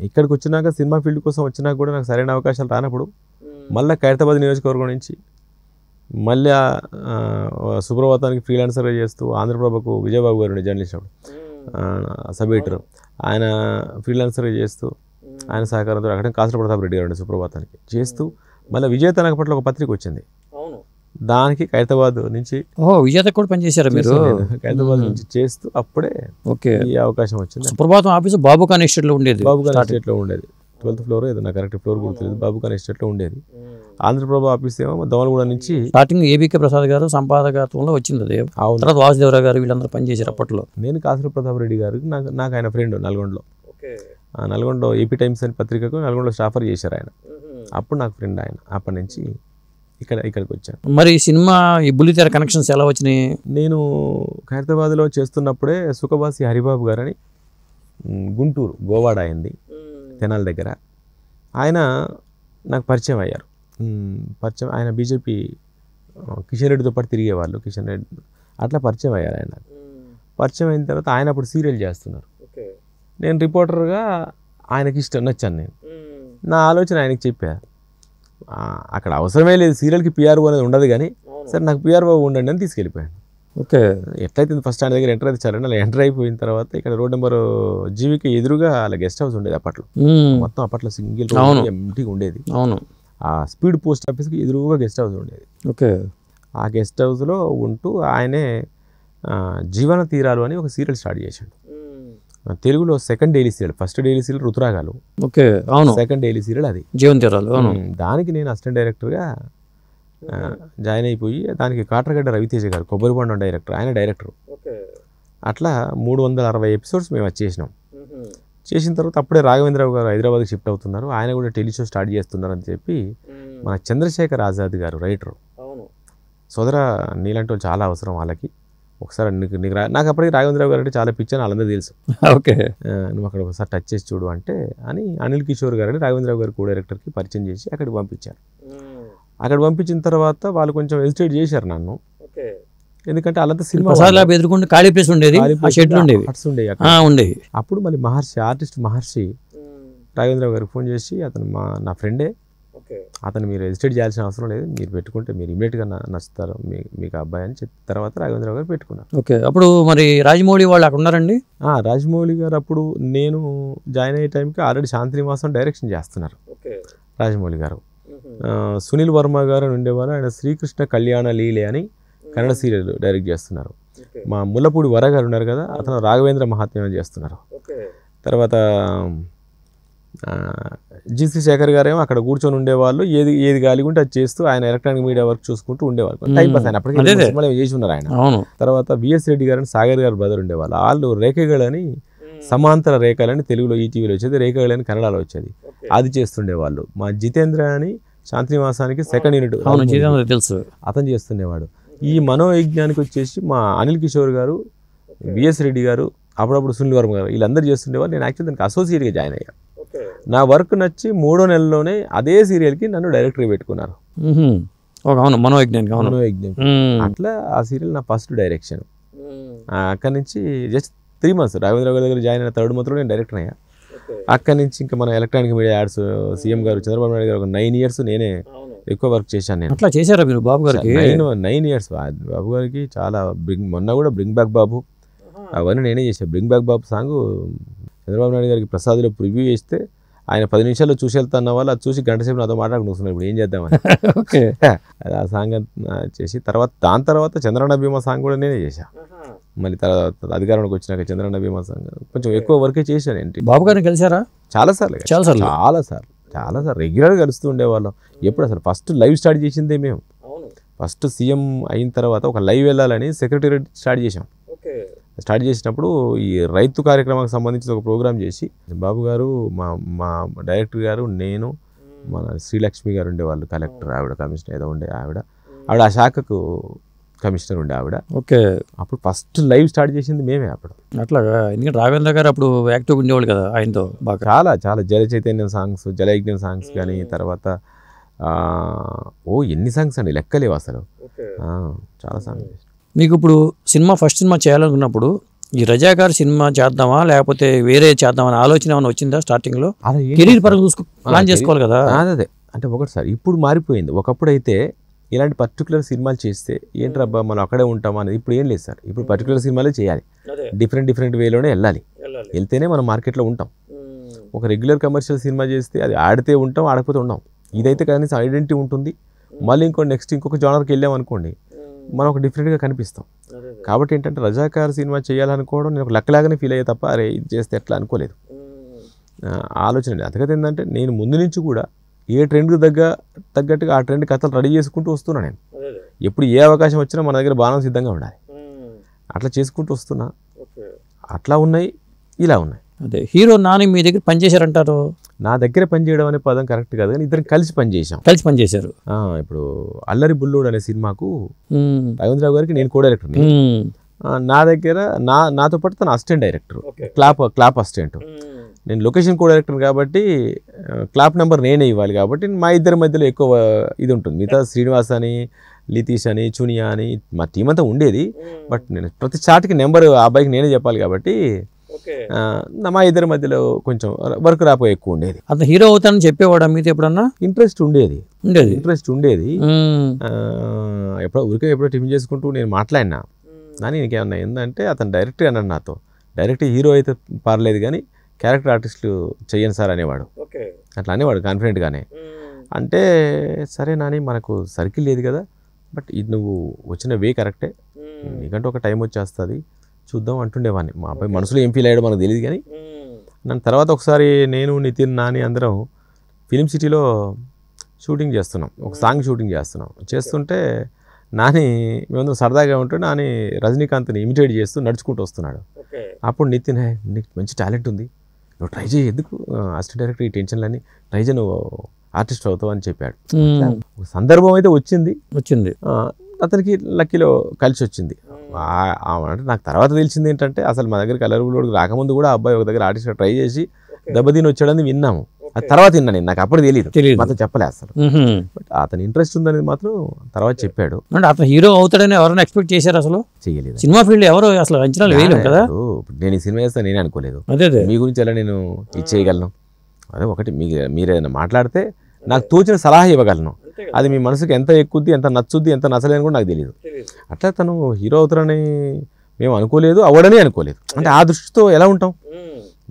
ఇక్కడికి వచ్చినాక సినిమా ఫీల్డ్ కోసం వచ్చినాక కూడా నాకు సరైన అవకాశాలు రానప్పుడు మళ్ళీ ఖైరతాబాద్ నియోజకవర్గం నుంచి మళ్ళీ సుప్రభాతానికి ఫ్రీలాన్సర్గా చేస్తూ ఆంధ్రప్రభకు విజయబాబు గారు జర్నలిస్ట్ అప్పుడు సబ్ ఎడిటర్, ఆయన ఫ్రీలాన్సర్గా చేస్తూ ఆయన సహకారంతో అక్కడ కాసర ప్రతాప్ రెడ్డి గారు సుప్రభాతానికి చేస్తూ మళ్ళీ విజేత నగపట్ల ఒక పత్రిక వచ్చింది, దానికి ఖైరతాబాద్ నుంచి విజేత కూడా పనిచేశారు మీరు? ఖైరతాబాద్ నుంచి చేస్తూ అప్పుడే ఈ అవకాశం వచ్చింది. సుప్రభాతం ఆఫీసు బాబుఖాన్ ఎస్టేట్లో ఉండేది. బాబుఖాన్ ఎస్టేట్లో ఉండేది, 12th ఫ్లోర్ ఏదో నాకు కరెక్ట్ ఫ్లోర్ గుర్తులేదు, బాబుఖాన్ ఎస్టేట్లో ఉండేది. ఆంధ్రప్రభ ఆఫీస్ ఏమో దోమలగూడ నుంచి. స్టార్టింగ్ ఏబీకే ప్రసాద్ గారు సంపాదకత్వంలో వచ్చింది అది. తర్వాత వాసుదేవరావు గారు వీళ్ళందరూ పనిచేశారు అప్పట్లో. నేను కాసర ప్రతాప్ రెడ్డి గారు నాకు ఆయన ఫ్రెండ్ నల్గొండలో ఏపీ టైమ్స్ అని పత్రికకు నల్గొండలో స్టాఫర్ చేశారు ఆయన, అప్పుడు నాకు ఫ్రెండ్ ఆయన. అప్పటి నుంచి ఇక్కడికి వచ్చాను. మరి సినిమా ఈ బుల్లితెర కనెక్షన్స్ ఎలా వచ్చినాయి? నేను ఖైరతాబాద్లో చేస్తున్నప్పుడే సుఖబాసి హరిబాబు గారని గుంటూరు గోవాడ అయింది తెనాల దగ్గర, ఆయన నాకు పరిచయం అయ్యారు. ఆయన బీజేపీ కిషన్ రెడ్డితో పాటు తిరిగేవాళ్ళు, కిషన్ రెడ్డి అట్లా పరిచయం అయ్యారు. ఆయన పరిచయం అయిన తర్వాత ఆయన అప్పుడు సీరియల్ చేస్తున్నారు, నేను రిపోర్టర్గా ఆయనకి నచ్చాను. నేను నా ఆలోచన ఆయనకి చెప్పా, అక్కడ అవసరమే లేదు సీరియల్కి పిఆర్ఓ అనేది ఉండదు, కానీ సరే నాకు పిఆర్ఓ ఉండండి అని తీసుకెళ్ళిపోయాను. ఓకే. ఎట్లయితే ఫస్ట్ ఆయన దగ్గర ఎంటర్ అయితే చాలండి, అలా ఎంటర్ అయిపోయిన తర్వాత ఇక్కడ రోడ్ నెంబర్ జీవికి ఎదురుగా అలా గెస్ట్ హౌస్ ఉండేది అప్పట్లో, మొత్తం అప్పట్లో సింగిల్ ఎంటీగా ఉండేది. అవును. ఆ స్పీడ్ పోస్ట్ ఆఫీస్కి ఎదురుగా గెస్ట్ హౌస్ ఉండేది. ఓకే. ఆ గెస్ట్ హౌస్లో ఉంటూ ఆయనే జీవన తీరాలు అని ఒక సీరియల్ స్టార్ట్ చేశాడు. తెలుగులో second daily serial, first daily serial Ruturagalu, okay అవును, సెకండ్ డైలీ సీరియల్ అది జీవన తీరాలు. దానికి నేను అసిస్టెంట్ డైరెక్టర్గా జాయిన్ అయిపోయి, దానికి కాట్రగడ్డ రవితేజ గారు కొబ్బరిబండం డైరెక్టర్, ఆయన డైరెక్టర్. అట్లా 360 ఎపిసోడ్స్ మేము వచ్చేసినాం. చేసిన తర్వాత అప్పుడే రాఘవేంద్రరావు గారు హైదరాబాద్కి షిఫ్ట్ అవుతున్నారు, ఆయన కూడా టెలిషో స్టార్ట్ చేస్తున్నారు అని చెప్పి మన చంద్రశేఖర్ ఆజాద్ గారు రైటరు, సోదర నీలాంటి వాళ్ళు చాలా అవసరం వాళ్ళకి, ఒకసారి నీకు నాకు అప్పటికి రాఘవేంద్రరావు గారు అంటే చాలా పిచ్చి అని వాళ్ళందరూ తెలుసు. ఓకే, నువ్వు అక్కడ ఒకసారి టచ్ చేసి చూడు అంటే అని అనిల్ కిషోర్ గారు అని రాఘవేంద్రరావు గారు కో డైరెక్టర్కి పరిచయం చేసి అక్కడికి పంపించారు. అక్కడ పంపించిన తర్వాత వాళ్ళు కొంచెం హెసిటేట్ చేశారు నన్ను, ఎందుకంటే వాళ్ళంతా సినిమా ఎదుర్కొంటే ఖాళీ ప్లేస్ ఉండేది, ఉండేవి. అప్పుడు మళ్ళీ ఆర్టిస్ట్ మహర్షి రాఘవేంద్రరావు గారికి ఫోన్ చేసి, అతను నా ఫ్రెండే, అతను మీరు హెసిటేట్ చేయాల్సిన అవసరం లేదు, మీరు పెట్టుకుంటే మీరు ఇమీడియట్గా నచ్చుతారు మీకు అబ్బాయి అని చెప్పిన తర్వాత రాఘవేంద్రరావు గారు పెట్టుకున్నారు. ఓకే, అప్పుడు మరి రాజమౌళి వాళ్ళు అక్కడ ఉన్నారండి? రాజమౌళి గారు అప్పుడు నేను జాయిన్ అయ్యే టైంకి ఆల్రెడీ శాంతినివాసం డైరెక్షన్ చేస్తున్నారు రాజమౌళి గారు. సునీల్ వర్మ గారు అని ఉండేవారు, ఆయన శ్రీకృష్ణ కళ్యాణ లీలే అని కన్నడ సీరియల్ డైరెక్ట్ చేస్తున్నారు. మా ముల్లపూడి వర గారు ఉన్నారు కదా, అతను రాఘవేంద్ర మహాత్మ్యం చేస్తున్నారు. తర్వాత జీసీ శేఖర్ గారేమో అక్కడ కూర్చొని ఉండేవాళ్ళు, ఏది గాలి ఉంటే అది చేస్తూ ఆయన ఎలక్ట్రానిక్ మీడియా వర్క్ చూసుకుంటూ ఉండేవాళ్ళు. టైం పాస్ ఆయన అప్పటికే చేసి ఉన్నారు ఆయన. తర్వాత విఎస్ రెడ్డి గారు సాగర్ గారు బ్రదర్ ఉండేవాళ్ళు, వాళ్ళు రేఖగలని సమాంతర రేఖలని తెలుగులో ఈటీవీలో వచ్చేది, రేఖగలని కన్నడలో వచ్చేది, అది చేస్తుండేవాళ్ళు. మా జితేంద్ర అని శాంతినివాసానికి సెకండ్ యూనిట్ తెలుసు, అతను చేస్తుండేవాడు. ఈ మనోయజ్ఞానికి వచ్చేసి మా అనిల్ కిషోర్ గారు, విఎస్ రెడ్డి గారు, అప్పుడప్పుడు సునీల్ వర్మ గారు, వీళ్ళందరూ చేస్తుండేవాళ్ళు. నేను యాక్చువల్ దానికి అసోసియేట్గా జాయిన్ అయ్యా. నా వర్క్ నచ్చి 3వ నెలలోనే అదే సీరియల్కి నన్ను డైరెక్టర్గా పెట్టుకున్నారు. మనోయజ్ఞానం. అట్లా ఆ సీరియల్ నా ఫస్ట్ డైరెక్షన్. అక్కడి నుంచి జస్ట్ 3 months రాఘవేంద్రరావు గారి దగ్గర జాయిన్ అయిన 3rd monthలో నేను డైరెక్టర్ అయ్యా. అక్కడి నుంచి ఇంకా మన ఎలక్ట్రానిక్ మీడియా యాడ్స్ సీఎం గారు చంద్రబాబు నాయుడు గారు ఒక 9 years నేనే ఎక్కువ వర్క్ చేశాను. నేను అట్లా చేశారా మీరు బాబు గారికి? 9 years బాబు గారికి చాలా మొన్న కూడా బ్రింగ్ బ్యాక్ బాబు, అవన్నీ నేనే చేశాను. బ్రింగ్ బ్యాక్ బాబు సాంగ్ చంద్రబాబు నాయుడు గారికి ప్రసాద్లో ప్రివ్యూ చేస్తే ఆయన 10 నిమిషాల్లో చూసి వెళ్తాన్న వాళ్ళు అది చూసి గంట సేపు నాతో మాట్లాడుకుంటున్నారు. ఇప్పుడు ఏం చేద్దామని ఓకే ఆ సాంగ్ చేసి దాని తర్వాత చంద్రన్న బీమా సాంగ్ కూడా నేనే చేశాను. మళ్ళీ తర్వాత అధికారంలోకి వచ్చినాక చంద్రన్న బీమా సాంగ్ కొంచెం ఎక్కువ వర్కే చేశాను ఏంటి. బాబు గారిని కలిసారా? చాలాసార్లు రెగ్యులర్గా కలుస్తూ ఉండేవాళ్ళం. ఎప్పుడు అసలు ఫస్ట్ లైవ్ స్టార్ట్ చేసిందే మేము. ఫస్ట్ సీఎం అయిన తర్వాత ఒక లైవ్ వెళ్ళాలని సెక్రటరీ స్టార్ట్ చేసాం. స్టార్ట్ చేసినప్పుడు ఈ రైతు కార్యక్రమానికి సంబంధించిన ఒక ప్రోగ్రామ్ చేసి బాబు గారు, మా డైరెక్టర్ గారు, నేను, మన శ్రీలక్ష్మి గారు ఉండేవాళ్ళు, కలెక్టర్ ఆవిడ, కమిషనర్ ఏదో ఉండే ఆవిడ ఆ శాఖకు కమిషనర్ ఉండే ఆవిడ. ఓకే. అప్పుడు ఫస్ట్ లైవ్ స్టార్ట్ చేసింది మేమే అప్పుడు. అట్లాగా? ఎందుకంటే రాఘవేంద్ర గారు అప్పుడు యాక్టివ్గా ఉండేవాళ్ళు కదా ఆయనతో బాగా. చాలా జల చైతన్యం సాంగ్స్, జలయజ్ఞం సాంగ్స్ కానీ తర్వాత ఎన్ని సాంగ్స్ అండి లెక్కలేవు అసలు. చాలా సాంగ్స్. మీకు ఇప్పుడు ఫస్ట్ సినిమా చేయాలనుకున్నప్పుడు ఈ రజాకార్ సినిమా చేద్దామా లేకపోతే వేరే చేద్దామా అనే ఆలోచన ఏమైనా వచ్చిందా స్టార్టింగ్లో? కెరీర్ పరంగా ప్లాన్ చేసుకోవాలి కదా. అదే అంటే ఒకటి సార్ ఇప్పుడు మారిపోయింది. ఒకప్పుడు అయితే ఇలాంటి పర్టికులర్ సినిమాలు చేస్తే ఏంట్రబ్బా మనం అక్కడే ఉంటామా అనేది ఇప్పుడు ఏం లేదు సార్. ఇప్పుడు పర్టికులర్ సినిమాలే చేయాలి, డిఫరెంట్ వేలోనే వెళ్ళాలి. వెళ్తేనే మనం మార్కెట్లో ఉంటాం. ఒక రెగ్యులర్ కమర్షియల్ సినిమా చేస్తే అది ఆడితే ఉంటాం, ఆడకపోతే ఉండం. ఇదైతే కనీసం ఐడెంటిటీ ఉంటుంది. మళ్ళీ ఇంకొక జానర్కి వెళ్ళాం అనుకోండి, మనం ఒక డిఫరెంట్గా కనిపిస్తాం. కాబట్టి ఏంటంటే రజాకార్ సినిమా చేయాలనుకోవడం నేను ఒక లెక్కలాగానే ఫీల్ అయ్యే తప్ప అరే ఇది చేస్తే ఎట్లా అనుకోలేదు. ఆలోచన అందుకని ఏంటంటే నేను ముందు నుంచి కూడా ఏ ట్రెండ్కి తగ్గట్టుగా ఆ ట్రెండ్ కథలు రెడీ చేసుకుంటూ వస్తున్నా. నేను ఎప్పుడు ఏ అవకాశం వచ్చినా మన దగ్గర బాణం సిద్ధంగా ఉండాలి. అట్లా చేసుకుంటూ వస్తున్నా. అట్లా ఉన్నాయి, ఇలా ఉన్నాయి. అదే హీరో నాని మీ దగ్గర పనిచేశారంటారు? నా దగ్గర పనిచేయడం అనే పదం కరెక్ట్ కాదు కానీ ఇద్దరం కలిసి పనిచేశారు. ఇప్పుడు అల్లరి బుల్లోడు అనే సినిమాకు రాఘవేంద్రరావు గారికి నేను కో డైరెక్టర్. నా దగ్గర నాతో పాటు తన అసిస్టెంట్ డైరెక్టర్, క్లాప్ అసిస్టెంట్. నేను లొకేషన్ కో డైరెక్టర్ కాబట్టి క్లాప్ నెంబర్ నేనే ఇవ్వాలి. కాబట్టి మా ఇద్దరి మధ్యలో ఎక్కువ ఇది ఉంటుంది. మిగతా శ్రీనివాస్ అని, లితీష్ అని, చునియా అని మా టీం అంతా ఉండేది. బట్ నేను ప్రతి చాట్కి నెంబర్ ఆ అబ్బాయికి నేనే చెప్పాలి కాబట్టి మా ఇద్దరి మధ్యలో కొంచెం వర్క్ రాపో ఎక్కువ ఉండేది. అతను హీరో అవుతానని చెప్పేవాడు మీతో ఎప్పుడన్నా? ఇంట్రెస్ట్ ఉండేది. ఎప్పుడో టిఫిన్ చేసుకుంటూ నేను మాట్లాడినా కానీ నీకేమన్నా ఏంటంటే అతను డైరెక్ట్గా అన్నాడు నాతో, డైరెక్ట్ హీరో అయితే పర్లేదు కానీ క్యారెక్టర్ ఆర్టిస్టులు చెయ్యను సార్ అనేవాడు. అట్లా అనేవాడు కాన్ఫిడెంట్గానే. అంటే సరే నాని మనకు సర్కిల్ లేదు కదా, బట్ ఇది నువ్వు వచ్చిన వే కరెక్టే, నీకంటే ఒక టైం వచ్చేస్తుంది చూద్దాం అంటుండేవాడిని. మా అబ్బాయి మనసులో ఏం ఫీల్ అయ్యాడో మనకు తెలియదు కానీ నన్ను తర్వాత ఒకసారి నేను, నితిన్, నాని అందరం ఫిలిం సిటీలో షూటింగ్ చేస్తున్నాం, ఒక సాంగ్ షూటింగ్ చేస్తుంటే నాని మేమందరం సరదాగా ఉంటే నాని రజనీకాంత్ని ఇమిటేట్ చేస్తూ నడుచుకుంటూ వస్తున్నాడు. అప్పుడు నితిన్ నీకు మంచి టాలెంట్ ఉంది, నువ్వు ట్రై చేయి, ఎందుకు అసిస్టెంట్ డైరెక్టర్ ఈ టెన్షన్లన్నీ ట్రై చేయి, నువ్వు ఆర్టిస్ట్ అవుతావు అని చెప్పాడు. సందర్భం అయితే వచ్చింది. అతనికి లక్కీలో కలిసి వచ్చింది. అంటే నాకు తర్వాత తెలిసింది ఏంటంటే అసలు మా దగ్గర కలర్లోకి రాకముందు కూడా అబ్బాయి ఒక దగ్గర ఆర్టిస్ట్ ట్రై చేసి దెబ్బతిని వచ్చాడని విన్నాము. అది తర్వాత విన్నా నేను, నాకు అప్పుడు తెలియదు, మాత్రం చెప్పలే అసలు. బట్ అతని ఇంట్రెస్ట్ ఉందనేది మాత్రం తర్వాత చెప్పాడు. అంటే అతను హీరో అవుతాడని ఎవరైనా ఎక్స్పెక్ట్ చేశారు? అసలు చేయలేదు. సినిమా ఫీల్డ్ ఎవరు అసలు అంచనాలు వేయలేము కదా. నేను ఈ సినిమా చేస్తాను నేనే అనుకోలేదు. అదే మీ గురించి ఎలా నేను ఇది చేయగలను? అదే ఒకటి మీరు ఏదైనా మాట్లాడితే నాకు తోచిన సలహా ఇవ్వగలను. అది మీ మనసుకి ఎంత ఎక్కుద్ది, ఎంత నచ్చుద్ది, ఎంత నచ్చలేని కూడా నాకు తెలియదు. అట్లా తను హీరో అవుతారని మేము అనుకోలేదు, అవ్వడని అనుకోలేదు. అంటే ఆ దృష్టితో ఎలా ఉంటాం,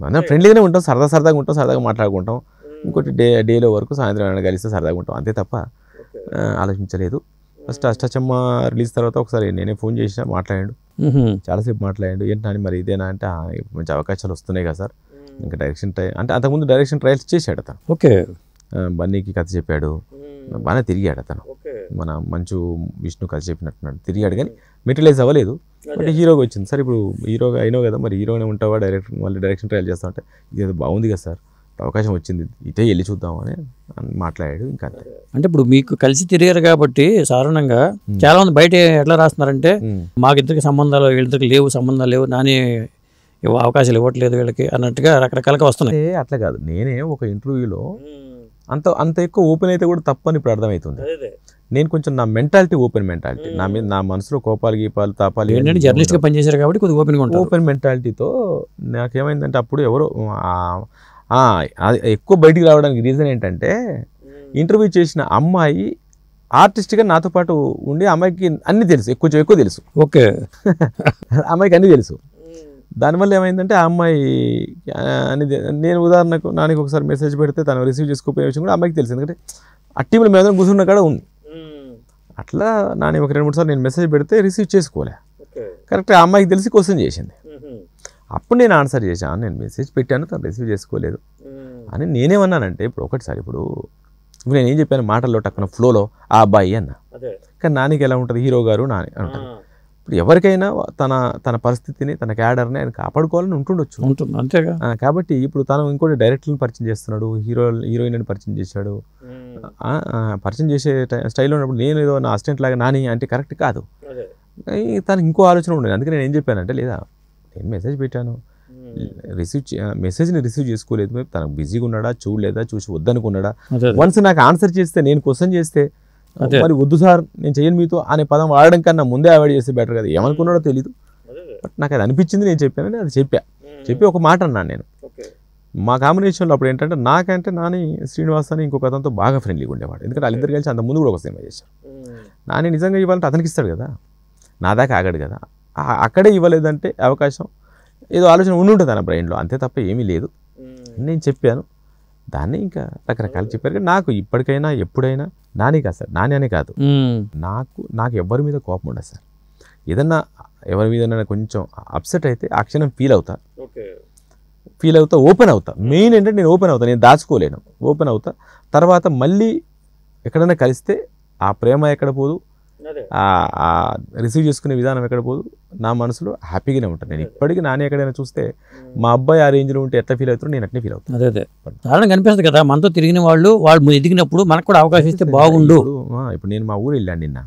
మనం ఫ్రెండ్లీగానే ఉంటాం, సరదాగా ఉంటాం, సరదాగా మాట్లాడుకుంటాం. ఇంకోటి డేలో వరకు సాయంత్రం ఏమైనా కలిస్తే సరదాగా ఉంటాం, అంతే తప్ప ఆలోచించలేదు. ఫస్ట్ అష్టాచమ్మ రిలీజ్ తర్వాత ఒకసారి నేనే ఫోన్ చేసినా, మాట్లాడాడు, చాలాసేపు మాట్లాడాడు. ఏంటని మరి ఇదేనా అంటే మంచి అవకాశాలు వస్తున్నాయి కదా సార్, ఇంకా డైరెక్షన్ అంటే అంతకుముందు డైరెక్షన్ ట్రయల్స్ చేశాడు అతను. ఓకే. బన్నీకి కథ చెప్పాడు, బాగానే తిరిగాడు అతను. మన మంచు విష్ణు కథ చెప్పినట్టున్నాడు, తిరిగాడు కానీ మెటీరియలైజ్ అవ్వలేదు. బట్ హీరోగా వచ్చింది సార్. ఇప్పుడు హీరోగా అయినావు కదా, మరి హీరోనే ఉంటావా, మళ్ళీ డైరెక్షన్ ట్రయల్ చేస్తా అంటే ఇది బాగుంది కదా సార్, అవకాశం వచ్చింది, ఇటే వెళ్ళి చూద్దామని మాట్లాడాడు. ఇంకా అంటే ఇప్పుడు మీకు కలిసి తిరిగారు కాబట్టి సాధారణంగా చాలా మంది బయట ఎట్లా రాస్తున్నారంటే మాకిద్దరికి సంబంధాలు, వీళ్ళిద్దరికి లేవు, సంబంధాలు లేవు, నాని అవకాశాలు ఇవ్వట్లేదు వీళ్ళకి అన్నట్టుగా రకరకాలుగా వస్తున్నాయి. అట్లా కాదు, నేనే ఒక ఇంటర్వ్యూలో అంత ఎక్కువ ఓపెన్ అయితే కూడా తప్పని ఇప్పుడు అర్థమవుతుంది. నేను కొంచెం నా మెంటాలిటీ ఓపెన్ మెంటాలిటీ, నా మీద నా మనసులో కోపాలు గీపాలు తాపాలు ఏంటంటే జర్నలిస్ట్గా పనిచేశారు కాబట్టి కొద్దిగా ఓపెన్ మెంటాలిటీతో నాకేమైందంటే అప్పుడు ఎవరో ఎక్కువ బయటికి రావడానికి రీజన్ ఏంటంటే ఇంటర్వ్యూ చేసిన అమ్మాయి ఆర్టిస్ట్గా నాతో పాటు ఉండి అమ్మాయికి అన్నీ తెలుసు, ఎక్కువ తెలుసు. ఓకే. అమ్మాయికి అన్నీ తెలుసు. దానివల్ల ఏమైందంటే ఆ అమ్మాయి అనేది నేను ఉదాహరణకు నానికి ఒకసారి మెసేజ్ పెడితే తను రిసీవ్ చేసుకోపోయే విషయం కూడా అమ్మాయికి తెలుసు. ఎందుకంటే ఆ టీంలో మీద కూర్చున్న కాడ ఉంది. అట్లా నాని ఒక 2-3 సార్లు నేను మెసేజ్ పెడితే రిసీవ్ చేసుకోలే. కరెక్ట్గా ఆ అమ్మాయికి తెలిసి క్వశ్చన్ చేసింది. అప్పుడు నేను ఆన్సర్ చేశాను, నేను మెసేజ్ పెట్టాను తను రిసీవ్ చేసుకోలేదు అని. నేనేమన్నానంటే ఇప్పుడు ఒకటిసారి ఇప్పుడు నేను ఏం చెప్పాను మాటల్లో టక్కున ఫ్లోలో ఆ అబ్బాయి అన్న. కానీ నానికి ఎలా ఉంటుంది, హీరో గారు నాని ఉంటుంది. ఇప్పుడు ఎవరికైనా తన పరిస్థితిని తన క్యాడర్ని ఆయన కాపాడుకోవాలని ఉంటుండొచ్చు, ఉంటుంది అంతేగా. కాబట్టి ఇప్పుడు తను ఇంకోటి డైరెక్టర్ని పరిచయం చేస్తున్నాడు, హీరోయిన్ పరిచయం చేశాడు. పరిచయం చేసే స్టైల్లో ఉన్నప్పుడు నేను ఏదో నా అసిస్టెంట్ లాగా నాని అంటే కరెక్ట్ కాదు. తనకి ఇంకో ఆలోచన ఉండేది. అందుకే నేను ఏం చెప్పానంటే, లేదా నేను మెసేజ్ పెట్టాను, మెసేజ్ని రిసీవ్ చేసుకోలేదు, తనకు బిజీగా ఉన్నాడా, చూడలేదా, చూసి వద్దనుకున్నాడా. వన్స్ నాకు ఆన్సర్ చేస్తే, నేను క్వశ్చన్ చేస్తే మరి వద్దు సార్ నేను చేయను మీతో అనే పదం వాడడం కన్నా ముందే అవాయిడ్ చేస్తే బెటర్ కదా. ఏమనుకున్నాడో తెలీదు, బట్ నాకు అది అనిపించింది, నేను చెప్పానని అది చెప్పి ఒక మాట అన్నాను నేను. మా కాంబినేషన్లో అప్పుడు ఏంటంటే నాకంటే నాని శ్రీనివాస్ అని ఇంకొక అతనితో బాగా ఫ్రెండ్లీగా ఉండేవాడు. ఎందుకంటే వాళ్ళిద్దరు కలిసి అంత ముందు కూడా ఒక సినిమా చేశారు. నాని నిజంగా ఇవ్వాలంటే అతనికి ఇస్తాడు కదా, నా దాకా ఆగాడు కదా. అక్కడే ఇవ్వలేదంటే అవకాశం ఏదో ఆలోచన ఉండుంటుంది తన బ్రెయిన్లో, అంతే తప్ప ఏమీ లేదు. నేను చెప్పాను, దాన్ని ఇంకా రకరకాలు చెప్పారు. కానీ నాకు ఇప్పటికైనా ఎప్పుడైనా నాని కాదు సార్, నాని అనే కాదు, నాకు ఎవరి మీద కోపం ఉండదు సార్. ఏదన్నా ఎవరి మీద కొంచెం అప్సెట్ అయితే ఆ క్షణం ఫీల్ అవుతా, ఓపెన్ అవుతా. మెయిన్ ఏంటంటే నేను ఓపెన్ అవుతా, నేను దాచుకోలేను, ఓపెన్ అవుతా. తర్వాత మళ్ళీ ఎక్కడైనా కలిస్తే ఆ ప్రేమ ఎక్కడ పోదు, రిసీవ్ చేసుకునే విధానం ఎక్కడ పోదు, నా మనసులో హ్యాపీగానే ఉంటాను. నేను ఇప్పటికీ నాని ఎక్కడైనా చూస్తే మా అబ్బాయి ఆ రేంజ్లో ఉంటే ఎట్లా ఫీల్ అవుతారో నేను అట్నే ఫీల్ అవుతాను. అదే సాధారణంగా కనిపిస్తుంది కదా, మనతో తిరిగిన వాళ్ళు ఎదిగినప్పుడు మనకు కూడా అవకాశం ఇస్తే బాగుండు. ఇప్పుడు నేను మా ఊరు వెళ్ళాను నిన్న,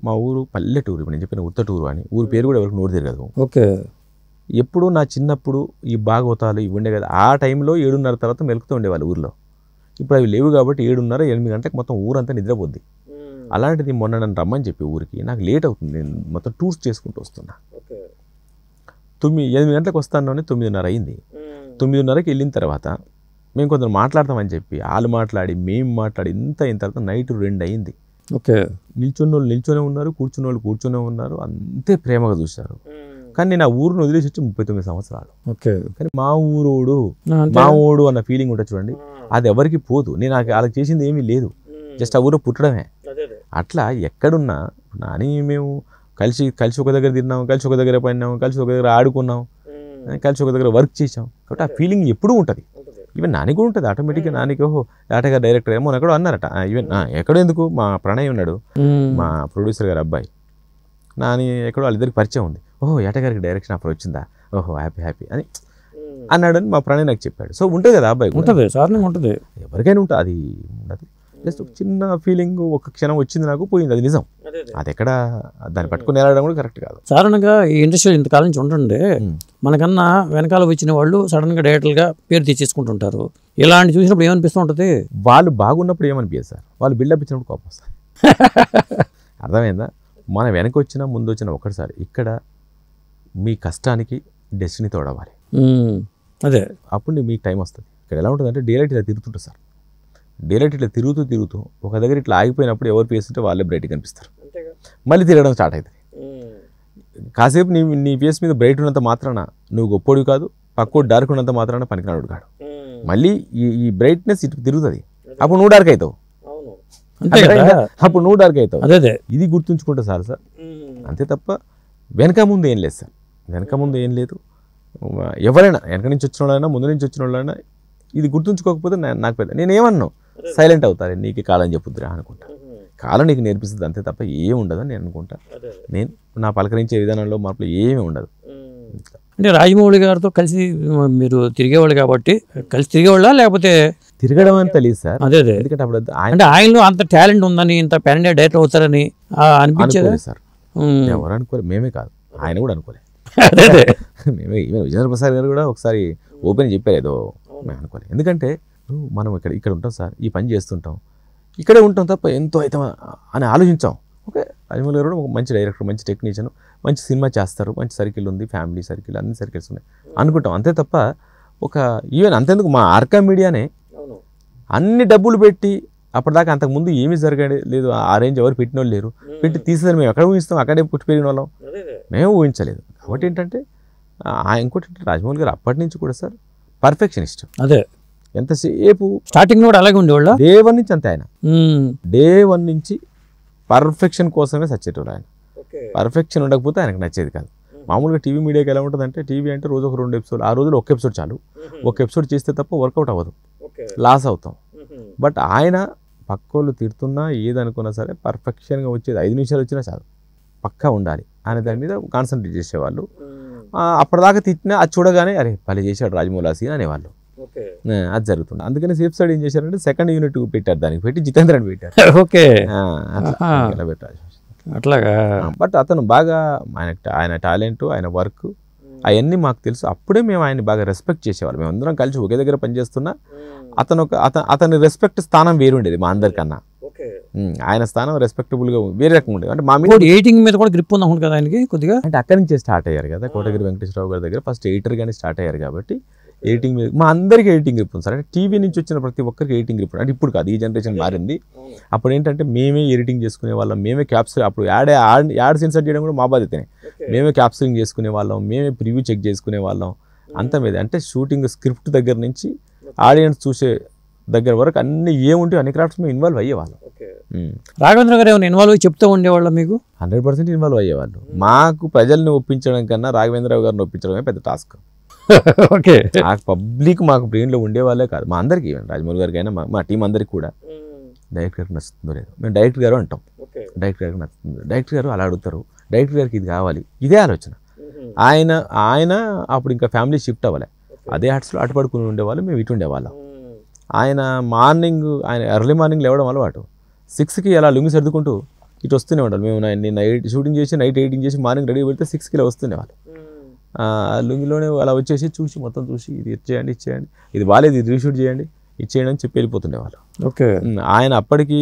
మా ఊరు పల్లెటూరు, ఇప్పుడు నేను చెప్పిన ఉత్తటూరు అని ఊరు పేరు కూడా ఎవరికి నోరు తిరగదు. ఓకే, ఎప్పుడు నా చిన్నప్పుడు ఈ భాగవతాలు ఇవి ఉండే కదా, ఆ టైంలో 7:30 తర్వాత మెలుకుతూ ఉండేవాళ్ళు ఊర్లో. ఇప్పుడు అవి లేవు కాబట్టి 7:30-8 గంటలకు మొత్తం ఊరంతా నిద్రపోద్ది. అలాంటిది మొన్న నన్ను రమ్మని చెప్పి ఊరికి నాకు లేట్ అవుతుంది, నేను మొత్తం టూర్స్ చేసుకుంటూ వస్తున్నా. 8 గంటలకు వస్తాను అని 9:30 అయింది. 9:30కి వెళ్ళిన తర్వాత మేము కొంచెం మాట్లాడతామని చెప్పి వాళ్ళు మాట్లాడి మేము మాట్లాడి ఇంత అయిన తర్వాత నైట్ 2 అయింది. ఓకే, నిల్చున్న వాళ్ళు నిల్చొనే ఉన్నారు, కూర్చున్న వాళ్ళు కూర్చొనే ఉన్నారు, అంతే ప్రేమగా చూశారు. కానీ నేను ఆ ఊరును వదిలేసి వచ్చి 39 సంవత్సరాలు. ఓకే, కానీ మా ఊడు అన్న ఫీలింగ్ ఉంటుంది చూడండి, అది ఎవరికి పోదు. నేను వాళ్ళకి చేసింది ఏమీ లేదు, జస్ట్ ఆ ఊరు పుట్టడమే. అట్లా ఎక్కడున్నా నాని మేము కలిసి ఒక దగ్గర తిన్నాము, కలిసి ఒక దగ్గర పడినాము, కలిసి ఒక దగ్గర ఆడుకున్నాం, కలిసి ఒక దగ్గర వర్క్ చేసాం. కాబట్టి ఆ ఫీలింగ్ ఎప్పుడూ ఉంటుంది. ఈవెన్ నాని కూడా ఉంటుంది ఆటోమేటిక్గా. నానికి ఓహో ఆటగారు డైరెక్టర్ ఏమో ఎక్కడో అన్నారట. ఈవెన్ ఎక్కడో ఎందుకు మా ప్రణయ్ ఉన్నాడు, మా ప్రొడ్యూసర్ గారు అబ్బాయి, నాని ఎక్కడో వాళ్ళిద్దరికి పరిచయం ఉంది. ఓహో ఏటగారికి డైరెక్షన్ ఆఫర్ వచ్చిందా, ఓహో హ్యాపీ అని అన్నాడని మా ప్రణయ్ నాకు చెప్పాడు. సో ఉంటుంది కదా అబ్బాయి, ఉంటుంది సార్, ఉంటుంది, ఎవరికైనా ఉంటుంది. అది ఉండదు, జస్ట్ ఒక చిన్న ఫీలింగ్ ఒక క్షణం వచ్చింది, నాకు పోయింది, అది నిజం. అది ఎక్కడ దాన్ని పట్టుకుని వెళ్ళడం కూడా కరెక్ట్ కాదు. సాధారణంగా ఈ ఇండస్ట్రీ ఇంతకాలం నుంచి ఉంటుండే, మనకన్నా వెనకాల వచ్చిన వాళ్ళు సడన్గా డైరెక్టర్గా పేరు తెచ్చేసుకుంటుంటారు. ఇలాంటి చూసినప్పుడు ఏమనిపిస్తూ ఉంటుంది? వాళ్ళు బాగున్నప్పుడు ఏమనిపించదు సార్, వాళ్ళు బిల్డప్ ఇచ్చినప్పుడు కోపం వస్తుంది. అర్థమైందా? మన వెనక వచ్చినా ముందు వచ్చినా ఒకటిసారి. ఇక్కడ మీ కష్టానికి డెస్టినీ తోడవాలి, అదే అప్పుడు మీకు టైం వస్తుంది. ఇక్కడ ఎలా ఉంటుందంటే డేలైట్ ఇలా తిరుగుతుంటుంది సార్, డేలైట్ ఇట్లా తిరుగుతూ ఒక దగ్గర ఇట్లా ఆగిపోయినప్పుడు ఎవరు ఫేస్ ఉంటే వాళ్ళే బ్రైట్గా కనిపిస్తారు, మళ్ళీ తిరగడం స్టార్ట్ అవుతుంది. కాసేపు నీ ఫేస్ మీద బ్రైట్ ఉన్నంత మాత్రాన నువ్వు గొప్పోడు కాదు, పక్కోడు డార్క్ ఉన్నంత మాత్రాన పనికినాడు కాడు. మళ్ళీ ఈ బ్రైట్నెస్ ఇటు తిరుగుతుంది, అప్పుడు నువ్వు డార్క్ అవుతావు, అప్పుడు నువ్వు డార్క్ అవుతావు. అదే ఇది గుర్తుంచుకుంటా సార్. అంతే తప్ప వెనక ముందు ఏం లేదు సార్, వెనక ముందు ఏం లేదు. ఎవరైనా వెనక నుంచి వచ్చిన వాళ్ళైనా ముందు నుంచి వచ్చిన వాళ్ళైనా ఇది గుర్తుంచుకోకపోతే నాకు పెద్ద నేనేమన్నాను, సైలెంట్ అవుతారు, నీకు కాలం చెప్పుద్దిరా అనుకుంటా. కాలం నీకు నేర్పిస్తుంది అంతే తప్ప ఏమి ఉండదని నేను అనుకుంటా. నేను నా పలకరించే విధానంలో మార్పులు ఏమీ ఉండదు. అంటే రాజమౌళి గారితో కలిసి మీరు తిరిగేవాళ్ళు కాబట్టి, కలిసి తిరిగేవాళ్ళ లేకపోతే తిరగడం అని తెలియదు సార్. అదే ఎందుకంటే అప్పుడు అంటే ఆయనలో అంత టాలెంట్ ఉందని, ఇంత పెన్ ఇండియా డైరెక్టర్ అవుతారని అనిపించేది సార్. ఎవరు అనుకోలేదు, మేమే కాదు, ఆయన కూడా అనుకోలేదు. మేమే విజేంద్ర ప్రసాద్ గారు కూడా ఒకసారి ఓపెన్ చెప్పారు, ఏదో మేము అనుకోలేదు. ఎందుకంటే మనం ఇక్కడ ఉంటాం సార్, ఈ పని చేస్తుంటాం, ఇక్కడే ఉంటాం తప్ప ఎంతో అవుతాం అని ఆలోచించాం. ఓకే, రాజమౌళి గారు కూడా ఒక మంచి డైరెక్టర్, మంచి టెక్నీషియన్, మంచి సినిమా చేస్తారు, మంచి సర్కిల్ ఉంది, ఫ్యామిలీ సర్కిల్, అన్ని సర్కిల్స్ ఉన్నాయి అనుకుంటాం. అంతే తప్ప ఈవెన్ అంతేందుకు మా ఆర్కా మీడియానే అన్ని డబ్బులు పెట్టి అప్పటిదాకా అంతకుముందు ఏమీ జరగలేదు, ఆ రేంజ్ ఎవరు పెట్టిన వాళ్ళు లేరు, పెట్టి తీసేదని మేము ఎక్కడ ఊహిస్తాం, అక్కడే పుట్టి పెరిగిన వాళ్ళం, మేము ఊహించలేదు. కాబట్టి ఏంటంటే ఇంకోటి రాజమౌళి గారు అప్పటి నుంచి కూడా సార్ పర్ఫెక్షనిస్ట్. అదే ఎంతసేపు స్టార్టింగ్ కూడా అలాగే ఉండేవాళ్ళ. డే 1 నుంచి అంతే ఆయన. డే 1 నుంచి పర్ఫెక్షన్ కోసమే సచ్చేటోళ్ళు ఆయన. పర్ఫెక్షన్ ఉండకపోతే ఆయనకు నచ్చేది కాదు. మామూలుగా టీవీ మీడియాకి ఎలా ఉంటుందంటే టీవీ అంటే రోజు ఒక 2 ఎపిసోడ్, ఆ రోజులో ఒక ఎపిసోడ్ చాలు. ఒక ఎపిసోడ్ చేస్తే తప్ప వర్కౌట్ అవ్వదు, లాస్ అవుతాం. బట్ ఆయన పక్కోళ్ళు తిడుతున్నా ఏదనుకున్నా సరే పర్ఫెక్షన్గా వచ్చేది 5 నిమిషాలు వచ్చినా చాలు, పక్కా ఉండాలి ఆయన దాని మీద కాన్సన్ట్రేట్ చేసేవాళ్ళు. అప్పటిదాకా తిట్టినా అది చూడగానే అరే భలే చేశాడు రాజమౌళి సీన్ అనేవాళ్ళు. అది జరుగుతుంది. అందుకని సేఫ్ సైడ్ ఏం చేశారంటే సెకండ్ యూనిట్ పెట్టారు, దానికి పెట్టి జితేంద్ర అని పెట్టారు. ఓకే అట్లా పెట్టారు అట్లాగా. బట్ అతను బాగా ఆయన టాలెంట్, ఆయన వర్క్ అవన్నీ మాకు తెలుసు. అప్పుడే మేము ఆయన్ని బాగా రెస్పెక్ట్ చేసేవాళ్ళం. మేము అందరం కలిసి ఒకే దగ్గర పనిచేస్తున్నా అతని రెస్పెక్ట్ స్థానం వేరుండేది మా అందరికన్నా. ఆయన స్థానం రెస్పెక్టబుల్గా వేరే రకంగా ఉండేది. అంటే మా మీద ఎడిటింగ్ మీద కూడా గ్రిప్ ఉంది కదా ఆయనకి కొద్దిగా. అంటే అక్కడి నుంచే స్టార్ట్ అయ్యారు కదా, కోటగిరి వెంకటేశ్వరరావు గారి దగ్గర ఫస్ట్ ఎడిటర్గానే స్టార్ట్ అయ్యారు కాబట్టి ఎడిటింగ్ మీద మా అందరికీ ఎడిటింగ్ గ్రిప్ ఉంది సార్. అంటే టీవీ నుంచి వచ్చిన ప్రతి ఒక్కరికి ఎడిటింగ్ గ్రిప్. అంటే ఇప్పుడు కాదు, ఈ జనరేషన్ మారింది. అప్పుడు ఏంటంటే మేమే ఎడిటింగ్ చేసుకునే వాళ్ళం, మేమే క్యాప్చర్, అప్పుడు యాడ్స్ ఇన్సర్ట్ చేయడం కూడా మా బాధ్యతనే. మేమే క్యాప్చరింగ్ చేసుకునే వాళ్ళం, మేమే ప్రివ్యూ చెక్ చేసుకునే వాళ్ళం. అంత మీద అంటే షూటింగ్ స్క్రిప్ట్ దగ్గర నుంచి ఆడియన్స్ చూసే దగ్గర వరకు అన్ని ఏముంటే అన్ని క్రాఫ్ట్స్ మేము ఇన్వాల్వ్ అయ్యేవాళ్ళం. రాఘవేంద్ర గారు ఏమైనా ఇన్వాల్వ్ అయ్యి చెప్తూ ఉండేవాళ్ళం మీకు? 100% ఇన్వాల్వ్ అయ్యేవాళ్ళు. మాకు ప్రజల్ని ఒప్పించడం కన్నా రాఘవేంద్రరావు గారిని ఒప్పించడమే పెద్ద టాస్క్. ఓకే, ఆ పబ్లిక్ మాకు బ్రెయిన్లో ఉండేవాళ్ళే కాదు, మా అందరికీ, రాజమౌళి గారికి అయినా మా టీం అందరికీ కూడా డైరెక్టర్ గారికి నచ్చుతుందో లేదు. మేము డైరెక్టర్ గారు అంటాం, డైరెక్టర్ గారికి నచ్చుతుందో. డైరెక్టర్ గారు అలా అడుగుతారు, డైరెక్టర్ గారికి ఇది కావాలి, ఇదే ఆలోచన. ఆయన అప్పుడు ఇంకా ఫ్యామిలీ షిఫ్ట్ అవ్వలే, అదే హట్స్లో అటు పడుకుని ఉండేవాళ్ళు, మేము ఇటు ఉండేవాళ్ళం. ఆయన ఎర్లీ మార్నింగ్ లేవడం అలవాటు. 6కి అలా లుంగి సర్దుకుంటూ ఇటు వస్తూనే ఉండాలి. మేము నైట్ షూటింగ్ చేసి నైట్ ఎడిటింగ్ చేసి మార్నింగ్ రెడీ పెడితే 6కి ఇలా వస్తుండేవాళ్ళు. లుంగిలోనే అలా వచ్చేసి చూసి మొత్తం చూసి ఇది ఇచ్చేయండి, ఇది బాలేదు, ఇది రీషూట్ చేయండి, ఇచ్చేయండి అని చెప్పి వెళ్ళిపోతుండేవాళ్ళు. ఓకే, ఆయన అప్పటికి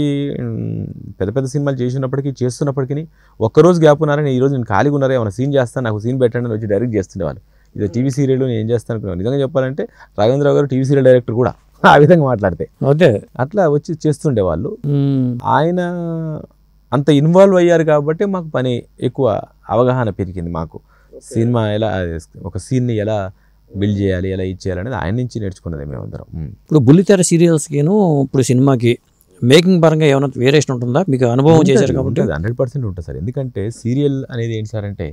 పెద్ద పెద్ద సినిమాలు చేస్తున్నప్పటికీ ఒక్కరోజు గ్యాప్ ఉన్నారని, ఈరోజు నేను ఖాళీగా ఉన్నారా, ఏమైనా సీన్ చేస్తాను, నాకు సీన్ పెట్టండి అని వచ్చి డైరెక్ట్ చేస్తుండేవాళ్ళు. ఇది టీవీ సీరియల్ నేను ఏం చేస్తాను అనుకున్నాను. నిజంగా చెప్పాలంటే రాఘవేంద్రరావు గారు టీవీ సీరియల్ డైరెక్టర్ కూడా ఆ విధంగా మాట్లాడితే అట్లా వచ్చి చేస్తుండేవాళ్ళు. ఆయన అంత ఇన్వాల్వ్ అయ్యారు కాబట్టి మాకు పని ఎక్కువ అవగాహన పెరిగింది. మాకు సినిమా ఎలా, ఒక సీన్ని ఎలా బిల్డ్ చేయాలి, ఎలా ఇచ్చేయాలి అనేది ఆయన నుంచి నేర్చుకున్నది మేమందరం. ఇప్పుడు బుల్లితెర సీరియల్స్కిను ఇప్పుడు సినిమాకి మేకింగ్ పరంగా ఏమైనా వేరియేషన్ ఉంటుందా? మీకు అనుభవం చేశారు కాబట్టి 100% ఉంటుంది సార్. ఎందుకంటే సీరియల్ అనేది ఏంటి సార్ అంటే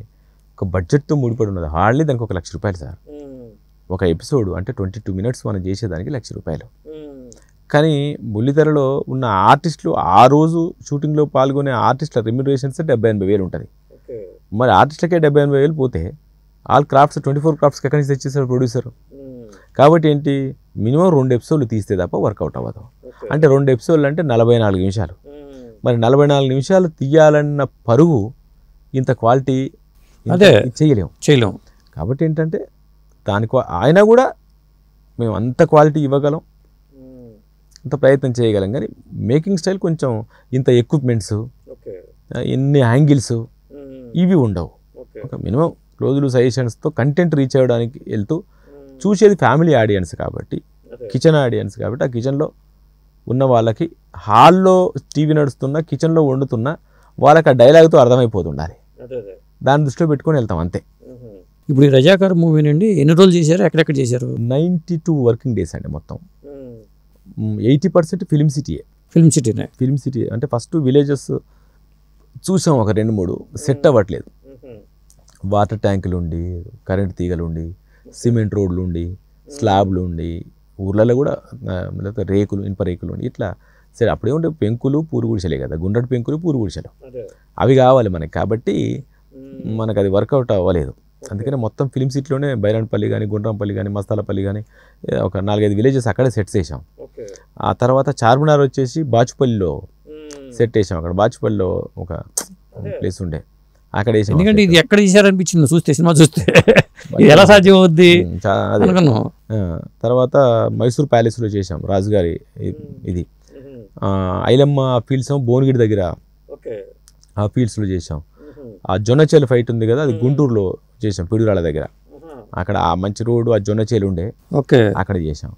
ఒక బడ్జెట్తో ముడిపడి ఉన్నది. హార్డ్లీ దానికి ₹1,00,000 సార్. ఒక ఎపిసోడ్ అంటే 22 మినిట్స్ మనం చేసేదానికి ₹1,00,000. కానీ బుల్లితెరలో ఉన్న ఆర్టిస్టులు, ఆ రోజు షూటింగ్లో పాల్గొనే ఆర్టిస్టుల రెమ్యునరేషన్స్ 70,000-80,000 ఉంటుంది. మరి ఆర్టిస్టులకే 70,000-80,000 పోతే ఆల్ క్రాఫ్ట్స్ 24 క్రాఫ్ట్స్కి ఎక్కడి నుంచి తెచ్చేసారు ప్రొడ్యూసర్. కాబట్టి ఏంటి, మినిమం 2 ఎపిసోడ్లు తీస్తే తప్ప వర్కౌట్ అవ్వదు. అంటే 2 ఎపిసోడ్లు అంటే 44 నిమిషాలు. మరి 44 నిమిషాలు తీయాలన్న పరుగు ఇంత క్వాలిటీ చేయలేము. కాబట్టి ఏంటంటే దానికి ఆయన కూడా మేము అంత క్వాలిటీ ఇవ్వగలం, అంత ప్రయత్నం చేయగలం. కానీ మేకింగ్ స్టైల్ కొంచెం ఇంత ఎక్విప్మెంట్స్, ఎన్ని యాంగిల్స్ ఇవి ఉండవు. ఒక మినిమం క్లోజులు సజెషన్స్తో కంటెంట్ రీచ్ అవ్వడానికి వెళ్తూ చూసేది ఫ్యామిలీ ఆడియన్స్ కాబట్టి, కిచెన్ ఆడియన్స్ కాబట్టి, ఆ కిచెన్లో ఉన్న వాళ్ళకి హాల్లో టీవీ నడుస్తున్నా కిచెన్లో వండుతున్నా వాళ్ళకి ఆ డైలాగ్తో అర్థమైపోతుండాలి. దాన్ని దృష్టిలో పెట్టుకొని వెళ్తాం అంతే. ఇప్పుడు ఈ రజాకార్ మూవీ నుండి ఎన్ని రోజులు చేశారు, ఎక్కడెక్కడ చేశారు? 92 వర్కింగ్ డేస్ అండి మొత్తం. 80% ఫిల్మ్ సిటీ అంటే ఫస్ట్ విలేజెస్ చూసాం, ఒక 2-3 సెట్ అవ్వట్లేదు. వాటర్ ట్యాంకులు ఉండి, కరెంట్ తీగలు ఉండి, సిమెంట్ రోడ్లు ఉండి, స్లాబ్లు ఉండి, ఊర్లలో కూడా రేకులు, ఇనుప రేకులు ఉండి, ఇట్లా సరే. అప్పుడేముంటే పెంకులు పూరు గుడిసెలే కదా, గుండ్రటి పెంకులు పూరు గుడిసెలు అవి కావాలి మనకి. కాబట్టి మనకు అది వర్కౌట్ అవ్వలేదు. అందుకని మొత్తం ఫిల్మ్ సిటీలోనే బైరాన్పల్లి కానీ, గుండ్రంపల్లి కానీ, మస్తాలపల్లి కానీ ఒక 4-5 విలేజెస్ అక్కడే సెట్ చేసాం. ఆ తర్వాత చార్మినార్ వచ్చేసి బాచుపల్లిలో సెట్ చేసాం. అక్కడ బాచుపల్లిలో ఒక ప్లేస్ ఉండే, అక్కడ వేసాం. ఎందుకంటే ఇది ఎక్కడ చేశారనిపించింది చూస్తే, సినిమా చూస్తే ఎలా సాధ్యం అవుద్ది. తర్వాత మైసూర్ ప్యాలెస్లో చేసాం, రాజుగారి ఇది. ఐలమ్మ ఫీల్డ్స్ భువనగిరి దగ్గర ఆ ఫీల్డ్స్లో చేసాం. ఆ జొన్నచేలు ఫైట్ ఉంది కదా, అది గుంటూరులో చేసాం, పిడుగురాళ్ళ దగ్గర. అక్కడ ఆ మంచి రోడ్డు, ఆ జొన్నచేలు ఉండే, అక్కడ చేసాం.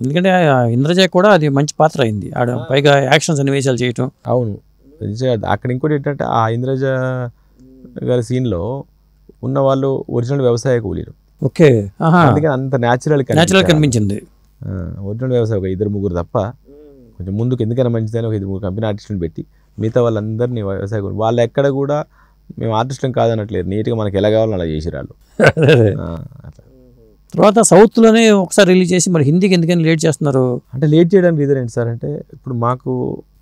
ఎందుకంటే ఇంద్రజ కూడా అది మంచి పాత్ర అయింది, పైగా యాక్షన్ సన్నివేశాలు చేయటం. అవును, అక్కడ ఇంకోటి ఏంటంటే ఆ ఇంద్రజ గారి సీన్లో ఉన్న వాళ్ళు ఒరిజినల్ వ్యవసాయ కూలీలు. ఓకే, అందుకని అంత న్యాచురల్ కనిపించింది. ఒరిజినల్ వ్యవసాయ ఒక 2-3 తప్ప కొంచెం ముందుకు ఎందుకైనా మంచిదని ఒక 2-3 కంపెనీ ఆర్టిస్టులను పెట్టి మిగతా వాళ్ళందరినీ వ్యవసాయ కూలీలు. వాళ్ళు ఎక్కడ కూడా మేము ఆర్టిస్టులను కాదనట్లేదు, నీట్గా మనకి ఎలా కావాలో అలా చేసిరాళ్ళు. తర్వాత సౌత్లోనే ఒకసారి రిలీజ్ చేసి మరి హిందీకి ఎందుకని లేట్ చేస్తున్నారు? అంటే లేట్ చేయడానికి రీజన్ ఏంటి సార్ అంటే, ఇప్పుడు మాకు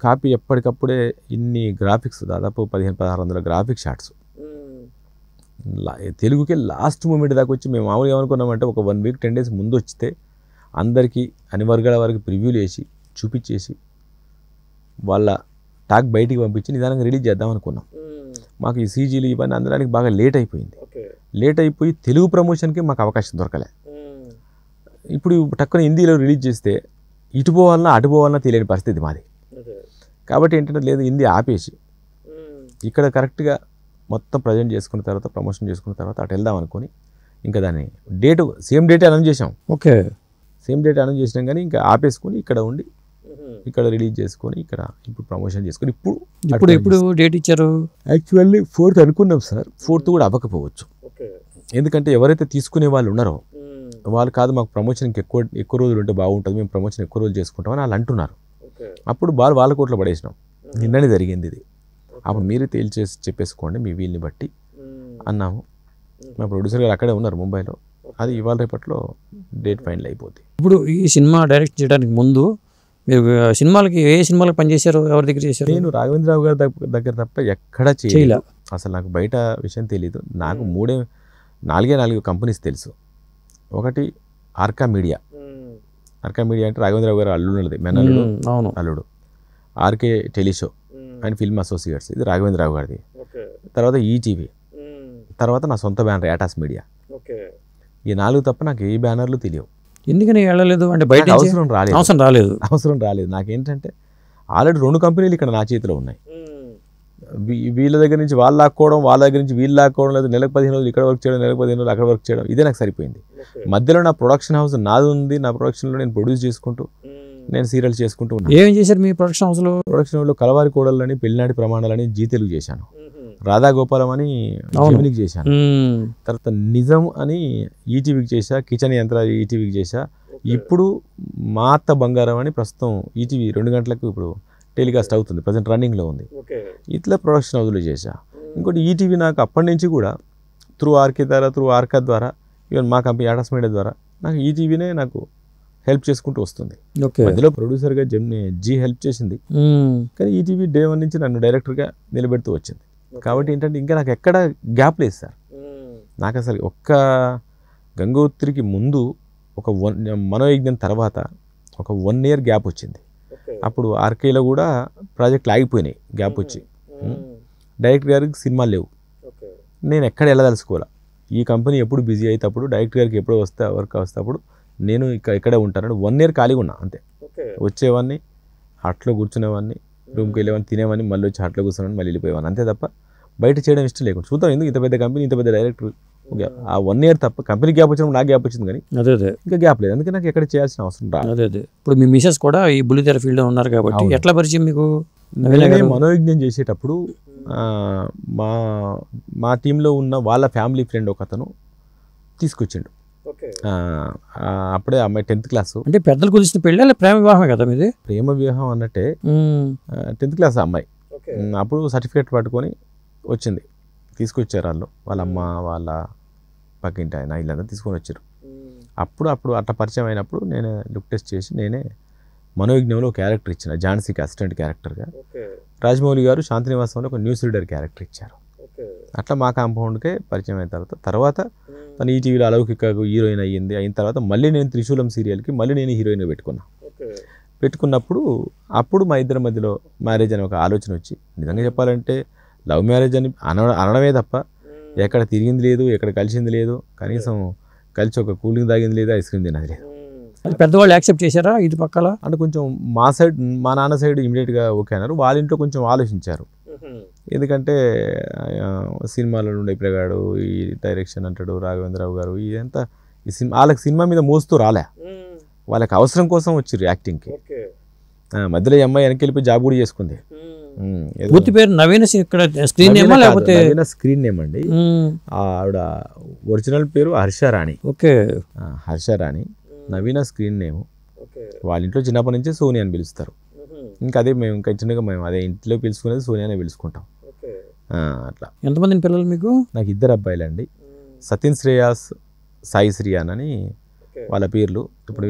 కాపీ ఎప్పటికప్పుడే ఇన్ని గ్రాఫిక్స్, దాదాపు 1500-1600 గ్రాఫిక్ షాట్స్ తెలుగుకే లాస్ట్ మూమెంట్ దాకా వచ్చి మేము మామూలుగా ఏమనుకున్నామంటే ఒక 1 వీక్ 10 డేస్ ముందు వచ్చితే అందరికీ అన్ని వర్గాల వరకు ప్రివ్యూలు వేసి చూపించేసి వాళ్ళ టాక్ బయటికి పంపించి నిదానంగా రిలీజ్ చేద్దాం అనుకున్నాం. మాకు ఈ సీజీలు ఇవన్నీ అందడానికి బాగా లేట్ అయిపోయింది. లేట్ అయిపోయి తెలుగు ప్రమోషన్కి మాకు అవకాశం దొరకలే. ఇప్పుడు టక్కున హిందీలో రిలీజ్ చేస్తే ఇటు పోవాలన్నా అటు పోవాలన్నా తెలియని పరిస్థితి మాది. కాబట్టి ఏంటంటే లేదు, హిందీ ఆపేసి ఇక్కడ కరెక్ట్గా మొత్తం ప్రజెంట్ చేసుకున్న తర్వాత, ప్రమోషన్ చేసుకున్న తర్వాత అటు వెళ్దాం అనుకొని ఇంకా దాన్ని సేమ్ డేటే అనౌన్స్ చేసాం. ఓకే, సేమ్ డేట్ అనౌన్స్ చేసినాం కానీ ఇంకా ఆపేసుకొని ఇక్కడ ఉండి ఇక్కడ రిలీజ్ చేసుకొని ఇక్కడ ఇప్పుడు ప్రమోషన్ చేసుకొని ఇప్పుడు డేట్ ఇచ్చారు. యాక్చువల్లీ 4th అనుకున్నాం సార్. 4th కూడా అవ్వకపోవచ్చు. ఎందుకంటే ఎవరైతే తీసుకునే వాళ్ళు ఉన్నారో వాళ్ళు కాదు, మాకు ప్రమోషన్కి ఎక్కువ రోజులు ఉంటే బాగుంటుంది, మేము ప్రమోషన్ ఎక్కువ రోజులు చేసుకుంటామని వాళ్ళు అంటున్నారు. అప్పుడు వాళ్ళ కోట్లో పడేసినాం. నిన్ననే జరిగింది ఇది. అప్పుడు మీరే తేల్చేసి చెప్పేసుకోండి మీ వీల్ని బట్టి అన్నాము. మా ప్రొడ్యూసర్ గారు అక్కడే ఉన్నారు ముంబైలో. అది ఇవాళ రేపట్లో డేట్ ఫైనల్ అయిపోతుంది. ఇప్పుడు ఈ సినిమా డైరెక్ట్ చేయడానికి ముందు మీరు ఏ సినిమాలకు పనిచేశారు, ఎవరి దగ్గర చేశారు? నేను రాఘవేంద్రరావు గారి దగ్గర తప్ప ఎక్కడా చేయలే. అసలు నాకు బయట విషయం తెలీదు. నాకు 4 కంపెనీస్ తెలుసు. ఒకటి ఆర్కా మీడియా. ఆర్కా మీడియా అంటే రాఘవేంద్రరావు గారు అల్లున్నది, మెనల్లుడు అల్లుడు. ఆర్కే టెలిషో అండ్ ఫిల్మ్ అసోసియేట్స్, ఇది రాఘవేంద్రరావు గారిది. తర్వాత ఈటీవీ, తర్వాత నా సొంత బ్యానర్ యాటాస్ మీడియా. ఈ 4 తప్ప నాకు ఏ బ్యానర్లు తెలియవు. ఎందుకని వెళ్ళలేదు అంటే బయట అవసరం రాలేదు. నాకేంటంటే ఆల్రెడీ 2 కంపెనీలు ఇక్కడ నా చేతిలో ఉన్నాయి. వీళ్ళ దగ్గర నుంచి వాళ్ళు లాక్కోవడం, వాళ్ళ దగ్గర నుంచి వీళ్ళు లాక్కోవడం, లేదు నెలకు 15 రోజులు ఇక్కడ వర్క్ చేయడం, నెలకు 15 రోజులు అక్కడ వర్క్ చేయడం, ఇదే నాకు సరిపోయింది. మధ్యలో నా ప్రొడక్షన్ హౌస్ నాది ఉంది. నా ప్రొడక్షన్లో నేను ప్రొడ్యూస్ చేసుకుంటూ నేను సీరియల్స్ చేసుకుంటూ ఉన్నాను. ఏం చేశారు మీ ప్రొడక్షన్ హౌస్లో? ప్రొడక్షన్ హౌస్లో కలవారి కోడళ్ళని, పెళ్లినాటి ప్రమాణాలని జీ తెలుగు చేశాను. రాధా గోపాలం అని జెమినికి చేశాను. తర్వాత నిజం అని ఈటీవీకి చేశా. కిచెన్ యంత్రాలు ఈటీవీకి చేశా. ఇప్పుడు మా అత్త బంగారం అని ప్రస్తుతం ఈటీవీ 2 గంటలకు ఇప్పుడు టెలికాస్ట్ అవుతుంది, ప్రజెంట్ రన్నింగ్లో ఉంది. ఇట్లా ప్రొడక్షన్ హౌస్లో చేశా. ఇంకోటి ఈటీవీ నాకు అప్పటి నుంచి కూడా త్రూ ఆర్కా ద్వారా ఈవెన్ మా కంపెనీ యాటాస్ మీడియా ద్వారా నాకు ఈటీవీనే నాకు హెల్ప్ చేసుకుంటూ వస్తుంది. మధ్యలో ప్రొడ్యూసర్గా జీ హెల్ప్ చేసింది, కానీ ఈటీవీ డే 1 నుంచి నన్ను డైరెక్టర్గా నిలబెడుతూ వచ్చింది. కాబట్టి ఏంటంటే ఇంకా నాకు ఎక్కడ గ్యాప్ లేదు సార్. నాకు అసలు ఒక్క గంగోత్రికి ముందు ఒక మనోయజ్ఞం తర్వాత ఒక 1 year గ్యాప్ వచ్చింది. అప్పుడు ఆర్కేలో కూడా ప్రాజెక్టులు ఆగిపోయినాయి గ్యాప్ వచ్చి. డైరెక్టర్ గారికి సినిమాలు లేవు. నేను ఎక్కడ వెళ్ళదలుచుకోవాలా. ఈ కంపెనీ ఎప్పుడు బిజీ అయితేప్పుడు, డైరెక్టర్ గారికి ఎప్పుడు వర్క్ వస్తేప్పుడు నేను ఇక్కడే ఉంటానని 1 year ఖాళీగా ఉన్నా అంతే. వచ్చేవాడిని, హాట్లో కూర్చునేవాడిని, రూమ్కి వెళ్ళేవాడిని, తినేవాడిని, మళ్ళీ వచ్చి హాట్లో కూర్చునేవాడిని, మళ్ళీ వెళ్ళిపోయేవాడిని. అంతే తప్ప బయట చేయడం ఇష్టం లేకుండా. చూద్దాం ఎందుకు ఇంత పెద్ద కంపెనీ, ఇంత పెద్ద డైరెక్టర్, ఆ 1 year తప్ప కంపెనీ గ్యాప్ వచ్చినప్పుడు నాకు గ్యాప్ వచ్చింది, కానీ ఇంకా గ్యాప్ లేదు. అందుకే నాకు ఎక్కడ చేయాల్సిన అవసరం రాదు. ఇప్పుడు మీ మిసెస్ కూడా ఈ బుల్లితెర ఫీల్డ్లో ఉన్నారు కాబట్టి ఎట్లా పరిచయం మీకు? మనోయజ్ఞం చేసేటప్పుడు మా టీంలో ఉన్న వాళ్ళ ఫ్యామిలీ ఫ్రెండ్ ఒక అతను తీసుకొచ్చిండు. అప్పుడే అమ్మాయి 10th క్లాస్. అంటే పెద్దలు కుదిసిన పెళ్ళి ప్రేమ వివాహమే కదా మీది? ప్రేమ వివాహం అన్నట్టే. 10th క్లాస్ అమ్మాయి. అప్పుడు సర్టిఫికేట్ పట్టుకొని వచ్చింది, తీసుకొచ్చారు వాళ్ళు, వాళ్ళ అమ్మ, వాళ్ళ పక్కింటి ఆయన, వీళ్ళంతా తీసుకొని వచ్చారు. అప్పుడు అట్లా పరిచయం అయినప్పుడు నేను లుక్ టెస్ట్ చేసి నేనే మనోయజ్ఞంలో క్యారెక్టర్ ఇచ్చిన, ఝాన్సీకి అసిస్టెంట్ క్యారెక్టర్గా. రాజమౌళి గారు శాంతినివాసంలో ఒక న్యూస్ రీడర్ క్యారెక్టర్ ఇచ్చారు. అట్లా మా కాంపౌండ్కే పరిచయం అయిన తర్వాత తను ఈటీవీలో అలౌకిక హీరోయిన్ అయిన తర్వాత మళ్ళీ నేను త్రిశూలం సీరియల్కి మళ్ళీ నేను హీరోయిన్గా పెట్టుకున్నప్పుడు అప్పుడు మా ఇద్దరి మధ్యలో మ్యారేజ్ అనే ఒక ఆలోచన వచ్చి, నిజంగా చెప్పాలంటే లవ్ మ్యారేజ్ అని అనడమే తప్ప ఎక్కడ తిరిగింది లేదు, ఎక్కడ కలిసింది లేదు, కనీసం కలిసి ఒక కూలింగ్ తాగింది లేదు, ఐస్ క్రీమ్ తినది లేదు. పెద్దవాళ్ళు యాక్సెప్ట్ చేశారా ఇది పక్కల? అంటే కొంచెం మా నాన్న సైడ్ ఇమీడియట్గా ఓకే అన్నారు. వాళ్ళ ఇంట్లో కొంచెం ఆలోచించారు. ఎందుకంటే సినిమాలో ఉండే పిల్లగాడు, ఈ డైరెక్షన్ అంటాడు రాఘవేంద్రరావు గారు, ఇదంతా ఈ సినిమా వాళ్ళకి సినిమా మీద మోస్తూ రాలే, వాళ్ళకి అవసరం కోసం వచ్చిర్రు యాక్టింగ్కి. మధ్యలో ఈ అమ్మాయి వెనక్కి వెళ్ళిపోయి జాబ్ కూడా చేసుకుంది. పూర్తి పేరు నవీన ఇక్కడ స్క్రీన్ నేమా లేకపోతే స్క్రీన్ నేమ్ అండి. ఆవిడ ఒరిజినల్ పేరు హర్షరాణి. ఓకే, హర్షరాణి. నవీన స్క్రీన్ నేమ్. వాళ్ళ ఇంట్లో చిన్నప్పటి నుంచి సోనియా అని పిలుస్తారు. ఇంకా అదే మేము ఇంకా చిన్నగా మేము అదే ఇంట్లో పిలుచుకునేది సోనియా అనే పిలుచుకుంటాం. అట్లా. ఎంతమంది పిల్లలు మీకు? నాకు 2 అబ్బాయిలండి. సతీన్ శ్రేయాస్, సాయి శ్రియాన్ అని వాళ్ళ పేర్లు. ఇప్పుడు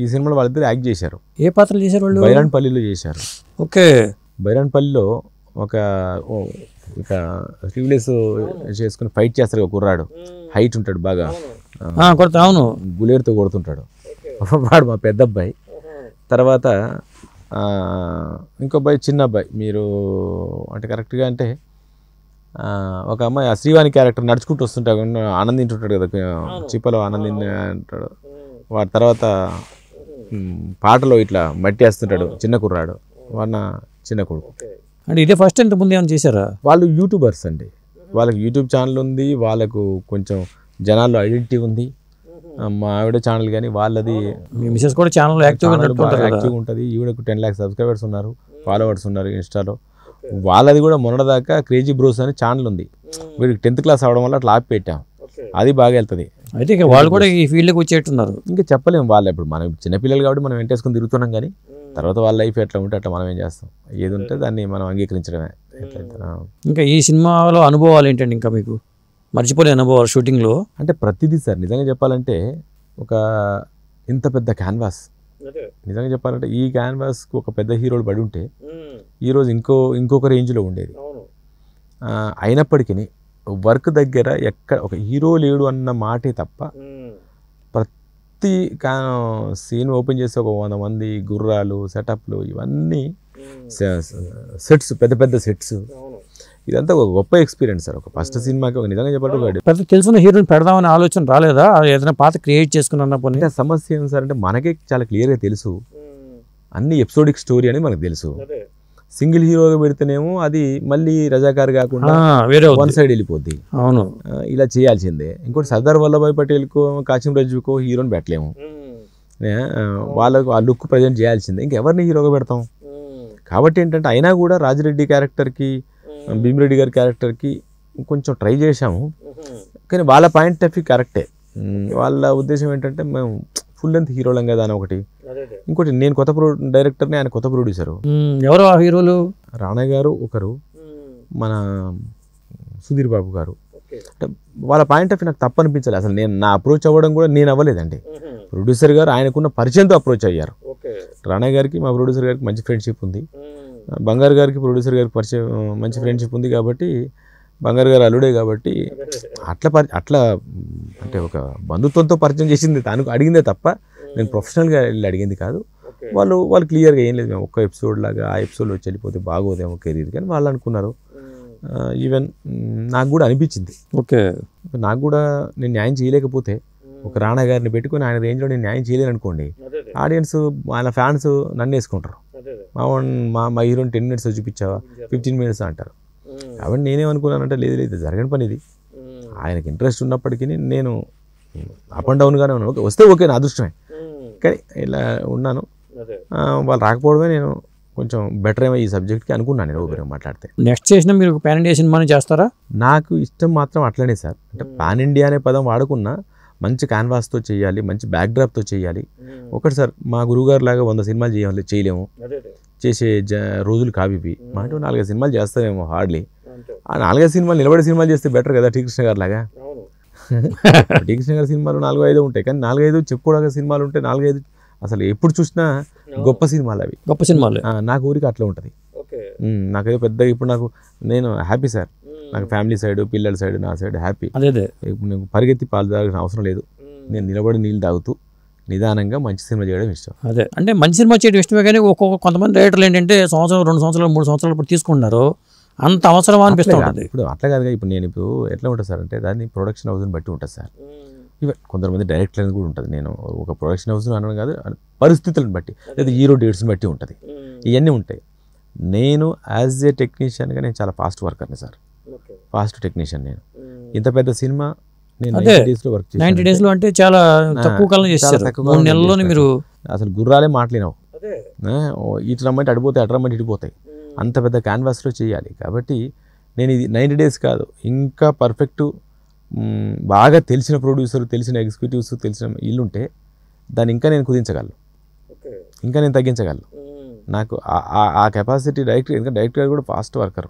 ఈ సినిమాలో వాళ్ళిద్దరు యాక్ట్ చేశారు. ఏ పాత్రలు చేశారు వాళ్ళు? బైరాన్పల్లిలో చేశారు. ఓకే. బైరాన్పల్లిలో ఒక స్లీవ్లెస్ చేసుకుని ఫైట్ చేస్తారు ఒక కుర్రాడు. హైట్ ఉంటాడు బాగా, అవును, బుల్లెట్తో కొడుతుంటాడు. వాడు మా పెద్ద అబ్బాయి. తర్వాత ఇంకో అబ్బాయి చిన్న అబ్బాయి. మీరు అంటే కరెక్ట్గా అంటే ఒక అమ్మాయి ఆ శ్రీవాణి క్యారెక్టర్ నడుచుకుంటూ వస్తుంటాడు, ఆనంద్ తింటుంటాడు కదా, చిప్పలో ఆనంద్ అంటాడు. వాడి తర్వాత పాటలో ఇట్లా మట్టి వేస్తుంటాడు చిన్న కుర్రాడు, వాడిన చిన్న కొడుకు. అంటే ఇదే ఫస్ట్ ఇంత ముందు ఏమైనా చేశారా? వాళ్ళు యూట్యూబర్స్ అండి. వాళ్ళకి యూట్యూబ్ ఛానల్ ఉంది, వాళ్ళకు కొంచెం జనాల్లో ఐడెంటిటీ ఉంది. మా ఆవిడ ఛానల్ కానీ వాళ్ళది, మీ మిసెస్ కూడా ఛానల్ యాక్టివ్గా ఉంటుంది. ఈవిడకు 10 lakhs సబ్స్క్రైబర్స్ ఉన్నారు, ఫాలోవర్స్ ఉన్నారు ఇన్స్టాలో. వాళ్ళది కూడా మొన్నటిదాకా క్రేజీ బ్రోస్ అని ఛానల్ ఉంది. వీడికి 10th class అవడం వల్ల అట్లా ఆపి పెట్టాం. అది బాగా వెళ్తుంది. అయితే వాళ్ళు కూడా ఈ ఫీల్డ్కి వచ్చేట్టున్నారు. ఇంకా చెప్పలేము. వాళ్ళు ఇప్పుడు మనం చిన్నపిల్లలు కాబట్టి మనం వెంటేసుకొని తిరుగుతున్నాం, కానీ తర్వాత వాళ్ళ లైఫ్ ఎట్లా ఉంటే అట్లా మనం ఏం చేస్తాం. ఏది ఉంటే దాన్ని మనం అంగీకరించడమే. ఇంకా ఈ సినిమాలో అనుభవాలు ఏంటండి ఇంకా మీకు మర్చిపోలే అనుభవాలు షూటింగ్లో? అంటే ప్రతిదీ సార్, నిజంగా చెప్పాలంటే ఒక ఇంత పెద్ద క్యాన్వాస్, నిజంగా చెప్పాలంటే ఈ క్యాన్వాస్కి ఒక పెద్ద హీరోలు పడి ఉంటే ఈరోజు ఇంకొక రేంజ్లో ఉండేది. అయినప్పటికీ వర్క్ దగ్గర ఎక్కడ ఒక హీరో లేడు అన్న మాటే తప్ప ప్రతి సీన్ ఓపెన్ చేసి ఒక 100 మంది గుర్రాలు, సెటప్లు, ఇవన్నీ సెట్స్, పెద్ద పెద్ద సెట్స్. ఇదంతా ఒక గొప్ప ఎక్స్పీరియన్స్ సార్. ఒక ఫస్ట్ సినిమాకి ఒక నిజంగా చెప్పాలంటే పెద్ద తెలిసిన హీరోని పెడదామని ఆలోచన రాలేదా? ఏదైనా పాత క్రియేట్ చేసుకున్నప్పుడు సమస్య ఏం సార్ అంటే మనకే చాలా క్లియర్గా తెలుసు, అన్ని ఎపిసోడిక్ స్టోరీ అని మనకు తెలుసు. సింగిల్ హీరోగా పెడితేనేమో అది మళ్ళీ రజాకార్ కాకుండా వేరే వన్ సైడ్ వెళ్ళిపోద్ది. అవును, ఇలా చేయాల్సిందే. ఇంకోటి సర్దార్ వల్లభాయ్ పటేల్కో కాసిం రాజుకో హీరోని పెట్టలేము, వాళ్ళకు ఆ లుక్ ప్రజెంట్ చేయాల్సిందే. ఇంకెవరిని హీరోగా పెడతాం? కాబట్టి ఏంటంటే అయినా కూడా రాజిరెడ్డి క్యారెక్టర్కి, భీమిరెడ్డి గారి క్యారెక్టర్కి కొంచెం ట్రై చేశాము. కానీ వాళ్ళ పాయింట్ ఆఫ్ వ్యూ కరెక్టే. వాళ్ళ ఉద్దేశం ఏంటంటే మేము ఫుల్ లెంత్ హీరోలం కదా అని ఒకటి. ఇంకోటి నేను కొత్త డైరెక్టర్ని, ఆయన కొత్త ప్రొడ్యూసరు. ఎవరు ఆ హీరోలు? రాణా గారు ఒకరు, మన సుధీర్ బాబు గారు. అంటే వాళ్ళ పాయింట్ ఆఫ్ వ్యూ నాకు తప్పు అనిపించాలి. అసలు నా అప్రోచ్ అవ్వడం కూడా నేను అవ్వలేదండి. ప్రొడ్యూసర్ గారు ఆయనకున్న పరిచయంతో అప్రోచ్ అయ్యారు. రాణా గారికి మా ప్రొడ్యూసర్ గారికి మంచి ఫ్రెండ్షిప్ ఉంది. బంగారు గారికి ప్రొడ్యూసర్ గారికి పరిచయం మంచి ఫ్రెండ్షిప్ ఉంది కాబట్టి, బంగారు గారు అల్లుడే కాబట్టి అట్లా అంటే ఒక బంధుత్వంతో పరిచయం చేసింది, తాను అడిగిందే తప్ప నేను ప్రొఫెషనల్గా వెళ్ళి అడిగింది కాదు. వాళ్ళు క్లియర్గా ఏం లేదు, మేము ఒక్క ఎపిసోడ్ లాగా ఆ ఎపిసోడ్లో వచ్చి వెళ్ళిపోతే బాగోదేమో కెరీర్ కానీ వాళ్ళు అనుకున్నారు. ఈవెన్ నాకు కూడా అనిపించింది, ఓకే నాకు కూడా నేను న్యాయం చేయలేకపోతే ఒక రాణా గారిని పెట్టుకుని ఆయన రేంజ్లో నేను న్యాయం చేయలేను అనుకోండి, ఆడియన్స్ ఆయన ఫ్యాన్స్ నన్ను వేసుకుంటారు. మా హీరోని 10 minutes చూపించావా, 15 minutes అంటారు. కాబట్టి నేనేమనుకున్నానంటే లేదు జరగని పని ఇది. ఆయనకి ఇంట్రెస్ట్ ఉన్నప్పటికీ నేను అప్ అండ్ డౌన్గానే ఉన్నాను. ఓకే వస్తే ఓకే, నా అదృష్టమే. కానీ ఇలా ఉన్నాను. వాళ్ళు రాకపోవడమే నేను కొంచెం బెటర్ ఏమో ఈ సబ్జెక్ట్కి అనుకున్నాను నేను ఓపెన్గా మాట్లాడితే. నెక్స్ట్ చేసిన మీరు పాన్ ఇండియా సినిమాని చేస్తారా? నాకు ఇష్టం మాత్రం అట్లనే సార్. అంటే పాన్ ఇండియా అనే పదం వాడుకున్నా మంచి క్యాన్వాస్తో చేయాలి, మంచి బ్యాక్డ్రాప్తో చేయాలి. ఒకటి సార్, మా గురువుగారు లాగా 100 సినిమాలు చేయలేము, చేసే రోజులు కావివి. మా అంటే 4-5 సినిమాలు చేస్తామేమో హార్డ్లీ. ఆ 4-5 సినిమాలు నిలబడే సినిమాలు చేస్తే బెటర్ కదా. టీ కృష్ణ గారు లాగా టీ కృష్ణ గారి సినిమాలు 4-5 ఉంటాయి, కానీ 4-5 చెప్పుకోవడానికి సినిమాలు ఉంటాయి. 4-5 అసలు ఎప్పుడు చూసినా గొప్ప సినిమాలు అవి, గొప్ప సినిమాలు. నాకు ఊరికి అట్లా ఉంటుంది. నాకేదో పెద్దగా ఇప్పుడు నేను హ్యాపీ సార్. నాకు ఫ్యామిలీ సైడ్, పిల్లల సైడ్, నా సైడ్ హ్యాపీ. అదే నేను పరిగెత్తి పాలు తాగాల్సిన అవసరం లేదు. నేను నిలబడి నీళ్ళు తాగుతూ నిదానంగా మంచి సినిమా చేయడం ఇష్టం. అదే అంటే మంచి సినిమా చేయడం ఇష్టమే, కానీ కొంతమంది డైరెక్టర్లు ఏంటంటే సంవత్సరం 2 సంవత్సరాలు 3 సంవత్సరాలు ఇప్పుడు తీసుకుంటున్నారు. అంత అవసరం అనిపిస్తుంది. ఇప్పుడు అట్లా కాదుగా. ఇప్పుడు నేను ఎట్లా ఉంటుంది సార్ అంటే దాన్ని ప్రొడక్షన్ హౌస్ని బట్టి ఉంటుంది సార్. ఈవెన్ కొంతమంది డైరెక్టర్ని కూడా ఉంటుంది. నేను ఒక ప్రొడక్షన్ హౌస్ని అనడం కాదు, పరిస్థితులను బట్టి లేదా హీరో డేట్స్ని బట్టి ఉంటుంది. ఇవన్నీ ఉంటాయి. నేను యాజ్ ఏ టెక్నీషియన్గా నేను చాలా ఫాస్ట్ వర్కర్ని సార్, ఫాస్ట్ టెక్నీషియన్. నేను ఇంత పెద్ద సినిమా నేను 90 daysలో వర్క్ చేశాను. 90 daysలో అంటే చాలా తక్కువ కాలం చేశారు. 3 నెలల్లోనే మీరు అసలు గుర్రాలే మాట్లాడినావు. ఇటు రమ్మంటే అడిపోతాయి, అటు రమ్మంటే ఇడిపోతాయి. అంత పెద్ద క్యాన్వాస్లో చేయాలి. కాబట్టి నేను ఇది 90 days కాదు, ఇంకా పర్ఫెక్ట్ బాగా తెలిసిన ప్రొడ్యూసర్, తెలిసిన ఎగ్జిక్యూటివ్స్, తెలిసిన ఇల్లుంటే దాన్ని ఇంకా నేను కుదించగలను, ఇంకా నేను తగ్గించగలను. నాకు ఆ కెపాసిటీ డైరెక్టర్, ఎందుకంటే డైరెక్టర్ గారు కూడా ఫాస్ట్ వర్కర్,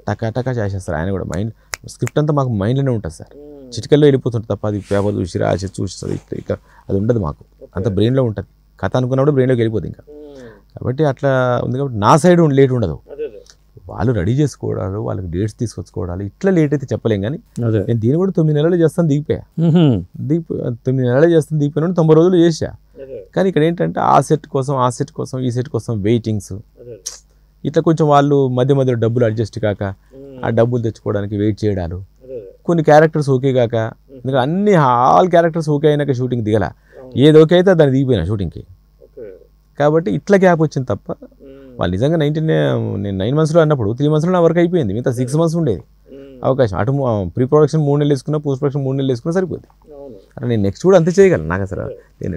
టకా చేసేస్తారు. ఆయన కూడా మైండ్ స్క్రిప్ట్ అంతా మాకు మైండ్లోనే ఉంటుంది సార్, చిటికల్లో వెళ్ళిపోతుంటుంది తప్ప అది పేపర్ చూసి రాసి చూస్తుంది ఇట్లా అది ఉండదు మాకు, అంత బ్రెయిన్లో ఉంటుంది. కథ అనుకున్నప్పుడు బ్రెయిన్లోకి వెళ్ళిపోతుంది ఇంకా. కాబట్టి అట్లా ఉంది. కాబట్టి నా సైడ్ లేట్ ఉండదు, వాళ్ళు రెడీ చేసుకోవడాలు, వాళ్ళకి డేట్స్ తీసుకొచ్చుకోవడాలు, ఇట్లా లేట్ అయితే చెప్పలేం. కానీ నేను దీన్ని కూడా 9 నెలలు చేస్తాను దిగిపోయా, 9 నెలలు చేస్తాను దిగిపోయినా 90 రోజులు చేసా. కానీ ఇక్కడ ఏంటంటే ఆ సెట్ కోసం ఈ సెట్ కోసం వెయిటింగ్స్, ఇట్లా కొంచెం వాళ్ళు మధ్యలో డబ్బులు అడ్జస్ట్ కాక ఆ డబ్బులు తెచ్చుకోవడానికి వెయిట్ చేయడాలు, కొన్ని క్యారెక్టర్స్ ఓకే కాక, ఎందుకంటే అన్ని ఆల్ క్యారెక్టర్స్ ఓకే అయినాక షూటింగ్ దిగల, ఏది ఓకే అయితే దాన్ని దిగిపోయినా షూటింగ్కి. కాబట్టి ఇట్లా గ్యాప్ వచ్చింది తప్ప వాళ్ళు నిజంగా నేను 9 monthsలో అన్నప్పుడు 3 monthsలో నా వర్క్ అయిపోయింది. మిగతా 6 months ఉండేది అవకాశం. అటు ప్రీ ప్రొడక్షన్ 3 నెలలు వేసుకున్నా, పోస్ట్ ప్రొడక్షన్ 3 నెలలు వేసుకున్నా సరిపోద్ది. అట్లా నేను నెక్స్ట్ కూడా అంతే చేయగలను, నాకు అసలు ఏం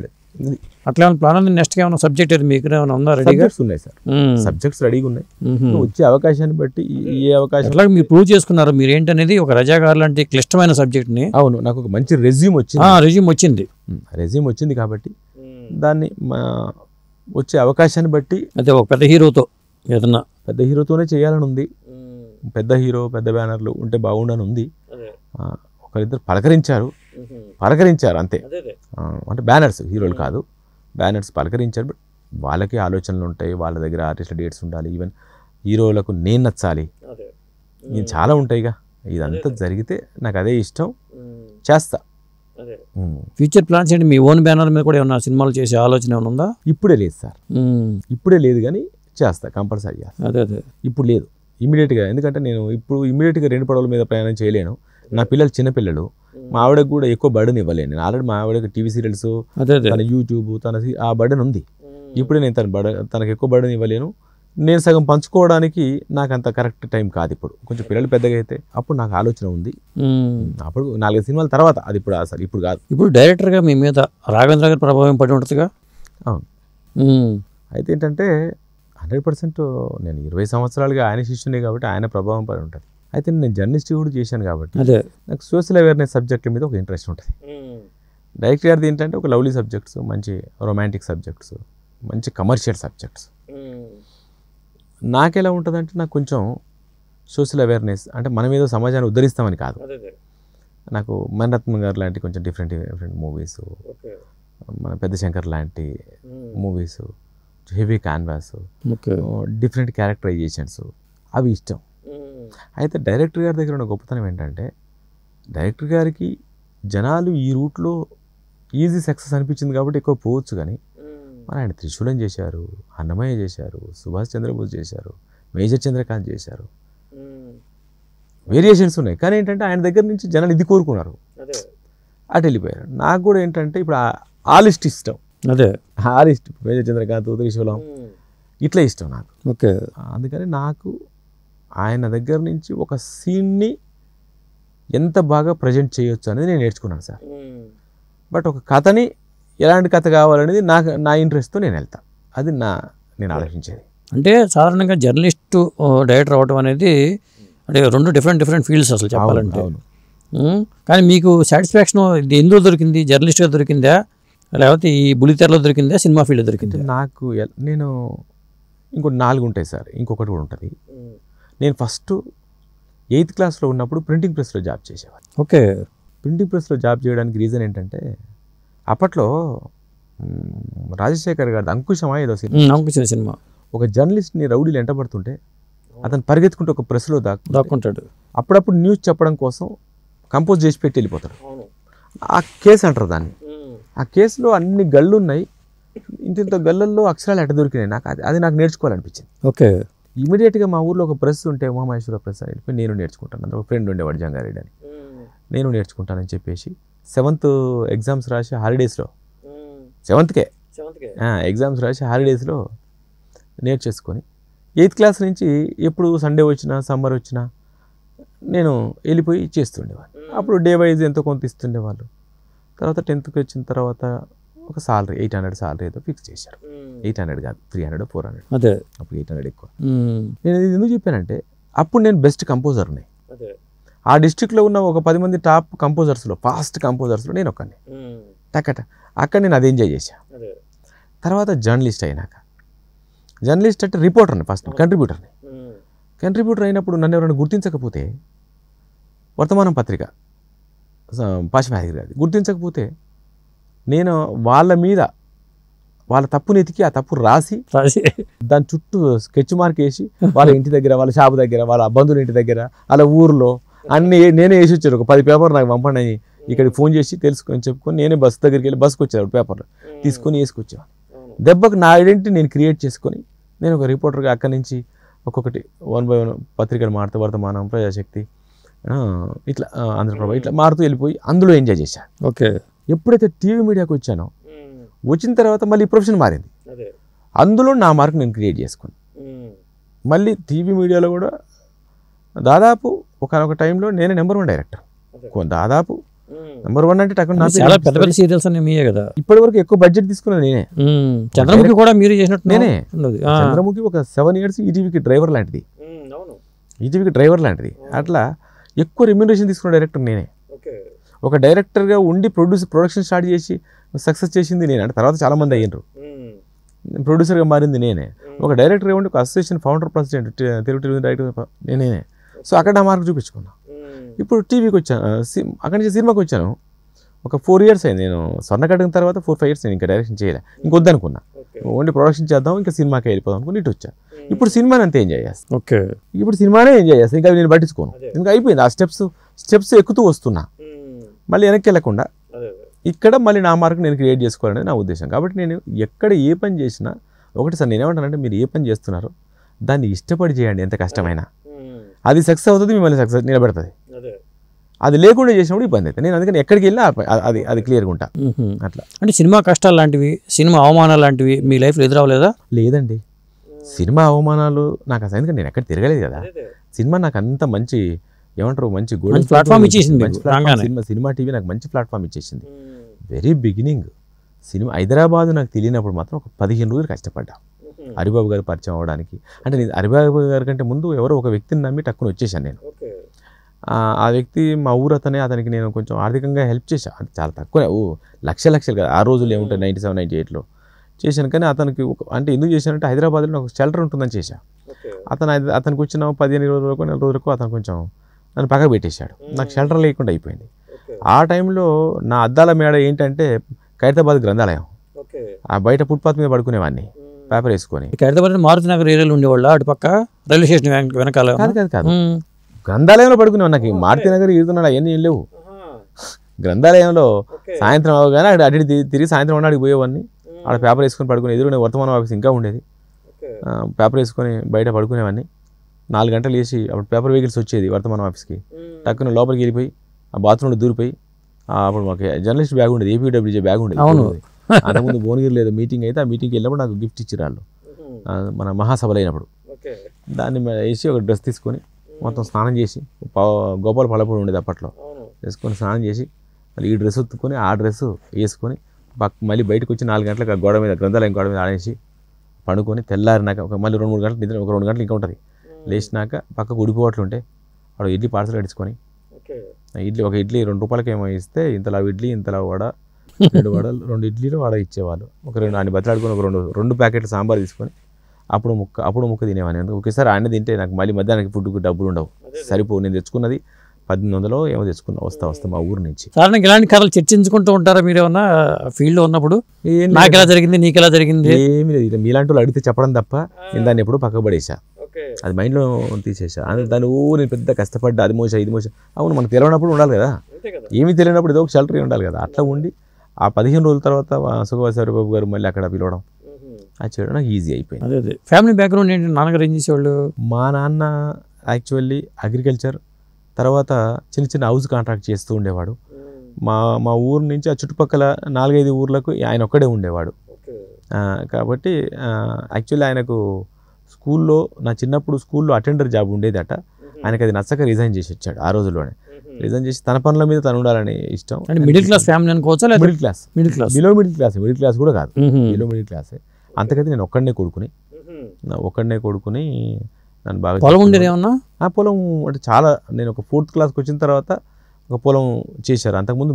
అట్లా ఏమైనా ప్లాన్ ఉంది? నెక్స్ట్ ఏమైనా సబ్జెక్ట్ మీకు ఏమైనా ఉందా? సబ్జెక్ట్స్ ఉన్నాయి సార్, సబ్జెక్ట్స్ రెడీగా ఉన్నాయి. వచ్చే అవకాశాన్ని బట్టి ఏ అవకాశం అట్లా మీరు ప్రూవ్ చేసుకున్నారు మీరు ఏంటనేది. ఒక రజాకార్ లాంటి క్లిష్టమైన సబ్జెక్ట్ని, అవును, నాకు ఒక మంచి రెజ్యూమ్ వచ్చింది కాబట్టి దాన్ని వచ్చే అవకాశాన్ని బట్టి, అదే ఒక పెద్ద హీరోతో ఏదన్నా పెద్ద హీరోతోనే చేయాలని ఉంది. పెద్ద హీరో, పెద్ద బ్యానర్లు ఉంటే బాగుండని ఉంది. ఒకరిద్దరు పలకరించారు అంతే, అంటే బ్యానర్స్, హీరోలు కాదు, బ్యానర్స్ పలకరించారు. బట్ వాళ్ళకి ఆలోచనలు ఉంటాయి, వాళ్ళ దగ్గర ఆర్టిస్టుల డేట్స్ ఉండాలి, ఈవెన్ హీరోలకు నేను నచ్చాలి, ఇది చాలా ఉంటాయిగా. ఇదంతా జరిగితే నాకు అదే ఇష్టం, చేస్తా. ఫ్యూచర్ ప్లాన్స్ ఏంటి? మీ ఓన్ బ్యానర్ మీద కూడా ఏమన్నా సినిమాలు చేసే ఆలోచన ఏమైనా ఉందా? ఇప్పుడే లేదు సార్, ఇప్పుడే లేదు, కానీ చేస్తా కంపల్సరీ. అదే ఇప్పుడు లేదు ఇమీడియట్గా, ఎందుకంటే నేను ఇప్పుడు ఇమీడియట్గా 2 పడవల మీద ప్రయాణం చేయలేను. నా పిల్లలు చిన్నపిల్లలు, మా ఆవిడకు కూడా ఎక్కువ బర్డన్ ఇవ్వలేను నేను. ఆల్రెడీ మా ఆవిడకి టీవీ సీరియల్స్, తన యూట్యూబ్, ఆ బర్డన్ ఉంది. ఇప్పుడే నేను తనకు ఎక్కువ బర్డన్ ఇవ్వలేను. నేను సగం పంచుకోవడానికి నాకు అంత కరెక్ట్ టైం కాదు. ఇప్పుడు కొంచెం పిల్లలు పెద్దగా అయితే అప్పుడు నాకు ఆలోచన ఉంది. అప్పుడు 4 సినిమాల తర్వాత, అది ఇప్పుడు అసలు ఇప్పుడు కాదు. ఇప్పుడు డైరెక్టర్గా మీ మీద రాఘవేంద్ర గారి ప్రభావం పడి ఉంటుందిగా? అవును. అయితే ఏంటంటే 100% నేను 20 సంవత్సరాలుగా ఆయన శిష్యునే కాబట్టి ఆయన ప్రభావం పడి ఉంటుంది. అయితే నేను జర్నలిస్ట్ కూడా చేశాను కాబట్టి నాకు సోషల్ అవేర్నెస్ సబ్జెక్టుల మీద ఒక ఇంట్రెస్ట్ ఉంటుంది. డైరెక్టర్ గారిది ఏంటంటే ఒక లవ్లీ సబ్జెక్ట్స్, మంచి రొమాంటిక్ సబ్జెక్ట్స్, మంచి కమర్షియల్ సబ్జెక్ట్స్. నాకెలా ఉంటుందంటే నాకు కొంచెం సోషల్ అవేర్నెస్ అంటే మనం ఏదో సమాజాన్ని ఉద్ధరిస్తామని కాదు. నాకు మణిరత్నం గారు లాంటి కొంచెం డిఫరెంట్ మూవీస్, మన పెద్ద శంకర్ లాంటి movies, heavy canvas, different characterisations, అవి ఇష్టం. అయితే డైరెక్టర్ గారి దగ్గర ఉన్న గొప్పతనం ఏంటంటే డైరెక్టర్ గారికి జనాలు ఈ రూట్లో ఈజీ సక్సెస్ అనిపించింది కాబట్టి ఎక్కువ పోవచ్చు. కానీ మరి ఆయన త్రిశూలం చేశారు, అన్నమయ్య చేశారు, సుభాష్ చంద్రబోస్ చేశారు, మేజర్ చంద్రకాంత్ చేశారు, వేరియేషన్స్ ఉన్నాయి. కానీ ఏంటంటే ఆయన దగ్గర నుంచి జనాలు ఇది కోరుకున్నారు, అటు వెళ్ళిపోయారు. నాకు కూడా ఏంటంటే ఇప్పుడు ఆ లిస్ట్ ఇష్టం, ఆ లిస్ట్ మేజర్ చంద్రకాంత్, త్రిశూలం ఇట్లా ఇష్టం నాకు. అందుకని నాకు ఆయన దగ్గర నుంచి ఒక సీన్ని ఎంత బాగా ప్రజెంట్ చేయొచ్చు అనేది నేను నేర్చుకున్నాను సార్. బట్ ఒక కథని ఎలాంటి కథ కావాలనేది నా ఇంట్రెస్ట్తో నేను వెళ్తాను. అది నేను ఆలోచించేది. అంటే సాధారణంగా జర్నలిస్టు డైరెక్టర్ అవడం అనేది అంటే 2 డిఫరెంట్ ఫీల్డ్స్ అసలు చెప్పాలంటే. కానీ మీకు సాటిస్ఫాక్షన్ ఎందులో దొరికింది? జర్నలిస్ట్గా దొరికిందా, లేకపోతే ఈ బుల్లితెరలో దొరికిందా, సినిమా ఫీల్డ్లో దొరికిందా? నాకు నేను ఇంకోటి 4 ఉంటాయి సార్, ఇంకొకటి కూడా ఉంటుంది. నేను ఫస్ట్ 8th క్లాస్లో ఉన్నప్పుడు ప్రింటింగ్ ప్రెస్లో జాబ్ చేసేవాడు. ప్రింటింగ్ ప్రెస్లో జాబ్ చేయడానికి రీజన్ ఏంటంటే అప్పట్లో రాజశేఖర్ గారి అంకుశమా ఏదో సినిమా, ఒక జర్నలిస్ట్ని రౌడీలు ఎంటబడుతుంటే అతను పరిగెత్తుకుంటే ఒక ప్రెస్లో దాక్కుంటాడు. అప్పుడప్పుడు న్యూస్ చెప్పడం కోసం కంపోజ్ చేసి పెట్టి వెళ్ళిపోతాడు. ఆ కేసు అంటారు దాన్ని. ఆ కేసులో అన్ని గళ్ళు ఉన్నాయి, ఇంత గళ్ళల్లో అక్షరాలు ఎట్ట దొరికినాయి. అది నాకు నేర్చుకోవాలనిపించింది. ఇమీడియట్గా మా ఊర్లో ఒక ప్రెస్ ఉంటే ఉమామహేశ్వర ప్రెస్ వెళ్ళిపోయి నేను నేర్చుకుంటాను. అందులో ఒక ఫ్రెండ్ ఉండేవాడు జంగారెడ్డి అని, నేను నేర్చుకుంటానని చెప్పేసి 7th ఎగ్జామ్స్ రాసి హాలిడేస్లో, 7th ఎగ్జామ్స్ రాసి హాలిడేస్లో నేర్చేసుకొని 8th క్లాస్ నుంచి ఎప్పుడు సండే వచ్చినా సమ్మర్ వచ్చినా నేను వెళ్ళిపోయి చేస్తుండేవాడిని. అప్పుడు డే వైజ్ ఎంతో కొంత ఇస్తుండేవాళ్ళు. తర్వాత 10th వచ్చిన తర్వాత ఒక సాలరీ 800 సాలరీ ఏదో ఫిక్స్ చేశారు. 800 కాదు 300 400. అదే అప్పుడు 800 ఎక్కువ. నేను ఇది ఎందుకు చెప్పానంటే అప్పుడు నేను బెస్ట్ కంపోజర్ని. ఆ డిస్ట్రిక్ట్లో ఉన్న ఒక 10 మంది టాప్ కంపోజర్స్లో, ఫాస్ట్ కంపోజర్స్లో నేను ఒకరిని. టక్కట అక్కడ నేను అది ఎంజాయ్ చేశా. తర్వాత జర్నలిస్ట్ అయినాక, జర్నలిస్ట్ అంటే రిపోర్టర్ని, ఫస్ట్ కంట్రిబ్యూటర్ని. కంట్రిబ్యూటర్ అయినప్పుడు నన్ను ఎవరైనా గుర్తించకపోతే, వర్తమానం పత్రిక పాశమహేశ్వరి గారి గుర్తించకపోతే, నేను వాళ్ళ మీద వాళ్ళ తప్పుని ఎతికి ఆ తప్పు రాసి దాని చుట్టూ స్కెచ్ మార్క్ వేసి వాళ్ళ ఇంటి దగ్గర, వాళ్ళ షాపు దగ్గర, వాళ్ళ బంధువుల ఇంటి దగ్గర, వాళ్ళ ఊర్లో అన్నీ నేనే వేసి వచ్చాను. ఒక 10 పేపర్లు నాకు పంపండి అని ఇక్కడికి ఫోన్ చేసి తెలుసుకొని చెప్పుకొని నేనే బస్ దగ్గరికి వెళ్ళి బస్కి వచ్చాను, పేపర్లు తీసుకొని వేసుకొచ్చాను. దెబ్బకు నా ఐడెంటిటీ నేను క్రియేట్ చేసుకొని నేను ఒక రిపోర్టర్గా అక్కడి నుంచి ఒక్కొక్కటి 1 by 1 పత్రికలు మారుతూ, వర్తమానం, ప్రజాశక్తి, ఇట్లా ఆంధ్రప్రభ ఇట్లా మారుతూ వెళ్ళిపోయి అందులో ఎంజాయ్ చేశాను. ఓకే. ఎప్పుడైతే టీవీ మీడియాకి వచ్చానో, వచ్చిన తర్వాత మళ్ళీ ప్రొఫెషన్ మారింది. అందులో నా మార్క్ నేను క్రియేట్ చేసుకుని మళ్ళీ టీవీ మీడియాలో కూడా దాదాపు ఒకనొక టైంలో నేనే నెంబర్ 1 డైరెక్టర్. దాదాపు నెంబర్ 1 అంటే టక్కున చాలా పెద్ద పెద్ద సీరియల్స్ అన్ని మీయే కదా. ఇప్పటి వరకు ఎక్కువ బడ్జెట్ తీసుకున్నది నేనే. చంద్రముఖి కూడా మీరు చేసినట్టు నేనే. చంద్రముఖి ఒక 7 years ఈటీవీకి డ్రైవర్ లాంటిది. ఈటీవీకి డ్రైవర్ లాంటిది. అట్లా ఎక్కువ రెమ్యూనరేషన్ తీసుకున్న డైరెక్టర్ నేనే. ఒక డైరెక్టర్గా ఉండి ప్రొడక్షన్ స్టార్ట్ చేసి సక్సెస్ చేసింది నేనే. అంటే తర్వాత చాలామంది అయ్యారు. ప్రొడ్యూసర్గా మారింది నేనే. ఒక డైరెక్టర్గా ఉండి ఒక association founder president, Telugu television director నేనే. సో అక్కడ నా మార్క్ చూపించుకున్నా. ఇప్పుడు టీవీకి వచ్చాను, అక్కడి నుంచి సినిమాకి వచ్చాను. ఒక 4 years అయింది. నేను స్వర్ణకటకం తర్వాత 4-5 years నేను ఇంకా డైరెక్షన్ చేయలే. ఇంకొద్దనుకున్నా, ఓన్లీ ప్రొడక్షన్ చేద్దాం, ఇంకా సినిమాకి వెళ్ళిపోదాం అనుకుని ఇటు వచ్చా. ఇప్పుడు సినిమాని అంతే ఎంజాయ్ చేస్తాను. ఓకే. ఇప్పుడు సినిమానే ఎంజాయ్ చేస్తాను, ఇంకా నేను పట్టించుకోను. ఇంకా అయిపోయింది. ఆ స్టెప్స్ ఎక్కుతూ వస్తున్నా, మళ్ళీ వెనక్కి వెళ్ళకుండా ఇక్కడ మళ్ళీ నా మార్క్ నేను క్రియేట్ చేసుకోవాలనేది నా ఉద్దేశం. కాబట్టి నేను ఎక్కడ ఏ పని చేసినా ఒకటి సార్ నేనేమంటానంటే, మీరు ఏ పని చేస్తున్నారో దాన్ని ఇష్టపడి చేయండి. ఎంత కష్టమైనా అది సక్సెస్ అవుతుంది, మిమ్మల్ని సక్సెస్ నిలబెడుతుంది. అది లేకుండా చేసినప్పుడు ఇబ్బంది అవుతుంది. నేను అందుకని ఎక్కడికి వెళ్ళినా అది క్లియర్గా ఉంటా. అట్లా అంటే సినిమా కష్టాలు లాంటివి, సినిమా అవమానాలు లాంటివి మీ లైఫ్లో ఎదురవలేదా? లేదండి, సినిమా అవమానాలు నాకు అసలు, ఎందుకంటే నేను ఎక్కడ తిరగలేదు కదా. సినిమా నాకు అంత మంచి ఏమంటారు, మంచి గోల్డెన్ ప్లాట్ఫామ్ ఇచ్చేసింది. సినిమా టీవీ నాకు మంచి ప్లాట్ఫామ్ ఇచ్చేసింది. వెరీ బిగినింగ్ సినిమా హైదరాబాద్ నాకు తెలియనప్పుడు మాత్రం ఒక 15 రోజులు కష్టపడ్డా హరిబాబు గారు పరిచయం అవ్వడానికి. అంటే నేను హరిబాబు గారి కంటే ముందు ఎవరో ఒక వ్యక్తిని నమ్మి టక్కున వచ్చేసాను నేను. ఆ వ్యక్తి మా ఊరు అతనికి నేను కొంచెం ఆర్థికంగా హెల్ప్ చేశాను. అంటే చాలా తక్కువ, లక్షలు కదా ఆ రోజులు ఏముంటాయి, 97, 98లో చేశాను. కానీ అతనికి అంటే ఎందుకు చేశానంటే, హైదరాబాద్లో నాకు షెల్టర్ ఉంటుందని చేశా. అతనికి వచ్చిన 15-20 రోజులకు, 4 రోజులకు అతను కొంచెం నన్ను పక్కకు పెట్టేశాడు. నాకు షెల్టర్ లేకుండా అయిపోయింది. ఆ టైంలో నా అద్దాల మేడ ఏంటంటే ఖైరతాబాద్ గ్రంథాలయం. ఆ బయట ఫుట్పాత్ మీద పడుకునేవాడిని పేపర్ వేసుకొని. ఖైరతాబాద్ మారుతి నగర్ ఏరియాలో ఉండేవాళ్ళ అటు పక్క రైల్వే స్టేషన్ వెనకాల? కాదు, గ్రంథాలయంలో పడుకునేవాడు. నాకు మారుతి నగర్ ఈడుతున్నాడు అవన్నీ ఏం లేవు. గ్రంథాలయంలో సాయంత్రం అవగానే అటు తిరిగి సాయంత్రం ఉన్నాడికి పోయేవాడిని. ఆడ పేపర్ వేసుకొని పడుకుని, ఎదురునే వర్తమానం ఆఫీస్ ఇంకా ఉండేది. పేపర్ వేసుకొని బయట పడుకునేవాడిని. 4 గంటలు వేసి అప్పుడు పేపర్ వెహికల్స్ వచ్చేది వర్తమానం ఆఫీస్కి. టక్కున లోపలికి వెళ్ళిపోయి ఆ బాత్రూంలో దూరిపోయి, అప్పుడు మాకు జర్నలిస్ట్ బ్యాగ్ ఉండేది, ఏపీడబ్ల్యూజే బ్యాగ్ ఉండేది. అంతకుముందు భువనగిరి లేదు మీటింగ్ అయితే, ఆ మీటింగ్కి వెళ్ళినప్పుడు నాకు గిఫ్ట్ ఇచ్చారు వాళ్ళు, మన మహాసభలు అయినప్పుడు. దాన్ని వేసి ఒక డ్రెస్ తీసుకొని మొత్తం స్నానం చేసి, గోపాల పళ్ళపొడి ఉండేది అప్పట్లో, వేసుకొని స్నానం చేసి మళ్ళీ ఈ డ్రెస్ ఉత్తుకొని ఆ డ్రెస్ వేసుకొని మళ్ళీ బయటకు వచ్చి 4 గంటలకు గోడ మీద, గ్రంథాలయం గోడ మీద ఆడేసి పడుకొని తెల్లారినాక మళ్ళీ 2-3 గంటలు నిద్ర, ఒక 2 గంటలు ఇంకా ఉంటుంది. లేచినాక పక్కకు ఉడిపోవట్లు ఉంటే వాడు ఇడ్లీ పార్సల్ కట్టించుకొని, ఒక ఇడ్లీ 2 రూపాయలకి ఏమో ఇస్తే, ఇంతలా ఇడ్లీ, ఇంతలా వడ, 2 వడలు, 2 ఇడ్లీలు వడ ఇచ్చేవాళ్ళు. ఒక 2 ఆయన బతిలాడుకొని ఒక 2 ప్యాకెట్లు సాంబార్ తీసుకొని అప్పుడు ముక్క తినేవాడిని. ఒకేసారి ఆయన తింటే నాకు మళ్ళీ మధ్యాహ్నానికి ఫుడ్కు డబ్బులు ఉండవు, సరిపో. నేను తెచ్చుకున్నది 1800 ఏమో తెచ్చుకున్నా వస్తా మా ఊరు నుంచి. సార్ ఇలాంటి కథలు చర్చించుకుంటూ ఉంటారా మీరు ఏమన్నా ఫీల్డ్లో ఉన్నప్పుడు? నాకు ఎలా జరిగింది, నీకు ఎలా జరిగింది? ఏమి లేదు, మీలాంటి వాళ్ళు అడిగితే చెప్పడం తప్ప నేను దాన్ని ఎప్పుడూ పక్కకు పడేసా, అది మైండ్లో తీసేసా. దాన్ని నేను పెద్ద కష్టపడ్డా, అది మోసా ఇది మోసా. అవును, మనకు తెలియనప్పుడు ఉండాలి కదా, ఏమీ తెలియనప్పుడు ఏదో ఒక షెల్టర్ ఉండాలి కదా. అట్లా ఉండి ఆ 15 రోజుల తర్వాత సుఖవాసి హరిబాబు గారు మళ్ళీ అక్కడ పిలవడం, అది చేయడం నాకు ఈజీ అయిపోయింది. అదే ఫ్యామిలీ బ్యాక్గ్రౌండ్ ఏంటి? నాన్నగారు ఏం చేసేవాళ్ళు? మా నాన్న యాక్చువల్లీ అగ్రికల్చర్, తర్వాత చిన్న హౌస్ కాంట్రాక్ట్ చేస్తూ ఉండేవాడు. మా ఊరు నుంచి ఆ చుట్టుపక్కల 4-5 ఊర్లకు ఆయన ఒక్కడే ఉండేవాడు. కాబట్టి యాక్చువల్లీ ఆయనకు స్కూల్లో, నా చిన్నప్పుడు స్కూల్లో అటెండర్ జాబ్ ఉండేదట. ఆయనకి అది నచ్చక రిజైన్ చేసి వచ్చాడు ఆ రోజుల్లోనే. రిజైన్ చేసి తన పనుల మీద తను ఉండాలని ఇష్టం. అంటే మిడిల్ క్లాస్ ఫ్యామిలీ అనుకోవచ్చా లేదా? Middle class below middle class కూడా కాదు, బిలో మిడిల్ క్లాసే. అంతకైతే నేను ఒక్కడనే కొడుకుని నన్ను బాగా పొలం ఉండేది ఏమన్నా? ఆ పొలం అంటే చాలా, నేను ఒక 4th క్లాస్కి వచ్చిన తర్వాత ఒక పొలం చేశారు. అంతకుముందు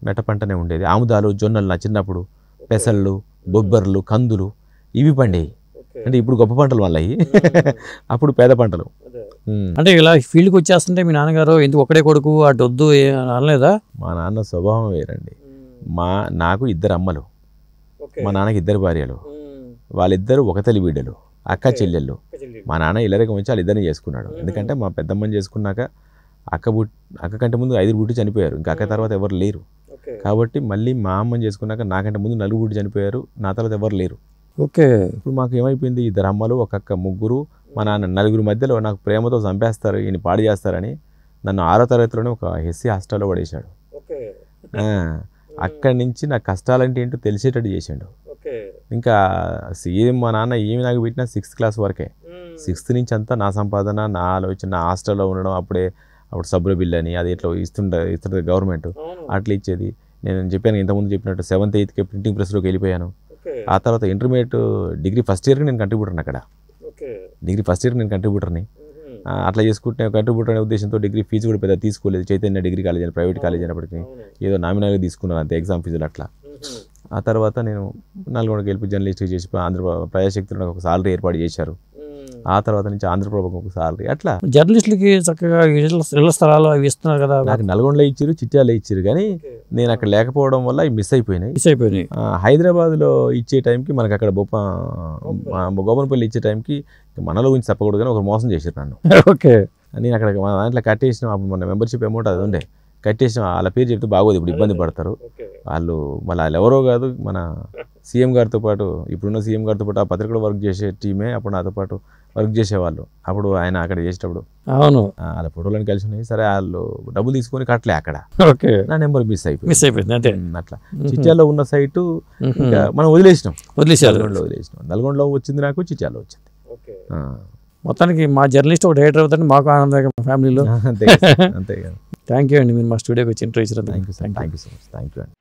మెట్ట పంటనే ఉండేది. ఆముదాలు, జొన్నలు నా చిన్నప్పుడు, పెసళ్ళు, బొబ్బర్లు, కందులు ఇవి పండేవి. అంటే ఇప్పుడు గొప్ప పంటలు మళ్ళీ అప్పుడు పేద పంటలు. అంటే ఇలా ఫీల్డ్కి వచ్చేస్తుంటే మీ నాన్నగారు ఎందుకు ఒక్కడే కొడుకు అటు వద్దు అనలేదా? మా నాన్న స్వభావం వేరండి. నాకు 2 అమ్మలు, మా నాన్నకి 2 భార్యలు, వాళ్ళిద్దరూ ఒక తల్లి బిడ్డలు, అక్క చెల్లెళ్ళు. మా నాన్న ఇల్లరికం వచ్చి వాళ్ళిద్దరిని చేసుకున్నాడు. ఎందుకంటే మా పెద్దమ్మని చేసుకున్నాక అక్క కంటే ముందు 5 పుట్టి చనిపోయారు, ఇంకా అక్క తర్వాత ఎవరు లేరు. కాబట్టి మళ్ళీ మా అమ్మని చేసుకున్నాక నాకంటే ముందు 4 పుట్టి చనిపోయారు, నా తర్వాత ఎవరు లేరు. ఓకే. ఇప్పుడు మాకు ఏమైపోయింది, 2 అమ్మలు, ఒక అక్క, ముగ్గురు. మా నాన్న 4 మధ్యలో నాకు ప్రేమతో చంపేస్తారు, ఈయన పాడు చేస్తారని నన్ను 6వ తరగతిలోనే ఒక ఎస్సీ హాస్టల్లో పడేశాడు. అక్కడి నుంచి నాకు కష్టాలంటే ఏంటో తెలిసేటట్టు చేశాడు. ఇంకా సేమ్ మా నాన్న ఏమి నాకు పెట్టినా 6th క్లాస్ వరకే. 6th నుంచి అంతా నా సంపాదన, నా ఆలోచన, నా హాస్టల్లో ఉండడం. అప్పుడు సబ్బుల బిల్ అని అది ఇట్లా ఇస్తుంది గవర్నమెంట్, అట్లా ఇచ్చేది. నేను చెప్పాను ఇంతకుముందు చెప్పినట్టు 7th 8th ప్రింటింగ్ ప్రెస్లోకి వెళ్ళిపోయాను. ఆ తర్వాత ఇంటర్మీడియట్ డిగ్రీ ఫస్ట్ ఇయర్కి నేను కంట్రిబ్యూటర్ని అక్కడ. డిగ్రీ ఫస్ట్ ఇయర్కి నేను కంట్రిబ్యూటర్ని. అట్లా చేసుకుంటే కంట్రిబ్యూటర్ అనే ఉద్దేశంతో డిగ్రీ ఫీజు కూడా పెద్ద తీసుకోలేదు. చైతన్య డిగ్రీ కాలేజ్ అని ప్రైవేట్ కాలేజ్ అయినప్పటికీ ఏదో నామినల్గా తీసుకున్నాను అంతే, ఎగ్జామ్ ఫీజులు అట్లా. ఆ తర్వాత నేను నల్గొండకి వెళ్ళి జర్నలిస్ట్గా చేసి ప్రజాశక్తిలో నాకు ఒక సాలరీ ఏర్పాటు చేశారు. ఆ తర్వాత నుంచి ఆంధ్రప్రభకు ఒక సాలరీ. అట్లా జర్నలిస్టులకి చక్కగా ఇళ్ల స్థలాలు అవి ఇస్తున్నారు కదా. నాకు నల్గొండలో ఇచ్చారు, చిట్యాలో ఇచ్చారు, కానీ నేను అక్కడ లేకపోవడం వల్ల అవి మిస్ అయిపోయినాయి. హైదరాబాద్లో ఇచ్చే టైంకి మనకు అక్కడ గోపనపల్లి ఇచ్చే టైంకి మనలో గురించి చెప్పకూడదు కానీ ఒకరు మోసం చేశారు నన్ను. ఓకే. నేను అక్కడ మన దాంట్లో కట్టేసిన, అప్పుడు మన మెంబర్షిప్ అమౌంట్ అది ఉండే, కట్టేసిన. వాళ్ళ పేరు చెప్తే బాగోదు, ఇప్పుడు ఇబ్బంది పడతారు వాళ్ళు. మళ్ళీ వాళ్ళు ఎవరో కాదు, మన సీఎం గారితో పాటు, ఇప్పుడున్న సీఎం గారితో పాటు ఆ పత్రికలో వర్క్ చేసే టీమే అప్పుడు నాతో పాటు వర్క్ చేసేవాళ్ళు. అప్పుడు ఆయన అక్కడ చేసేటప్పుడు అవును వాళ్ళ ఫోటోలను కలిసి ఉన్నాయి. సరే వాళ్ళు డబ్బులు తీసుకొని కట్టలే అక్కడ. ఓకే. నా నెంబర్ మిస్ అయిపోయింది అంటే అట్లా. చిట్యాల్లో ఉన్న సైటు ఇంకా మనం వదిలేసాం. నల్గొండలో వచ్చింది నాకు, చిట్యాల్లో వచ్చింది. మొత్తానికి మా జర్నలిస్ట్ ఒక డైరెక్టర్ అవుతాను, మాకు ఆనందంగా మా ఫ్యామిలీలో. అంతే కదా. థ్యాంక్ యూ అండి, మీరు మా స్టూడియోకి వచ్చి ఇంటర్వ్యూ ఇచ్చారు. Thank you so much. Thank you అండి.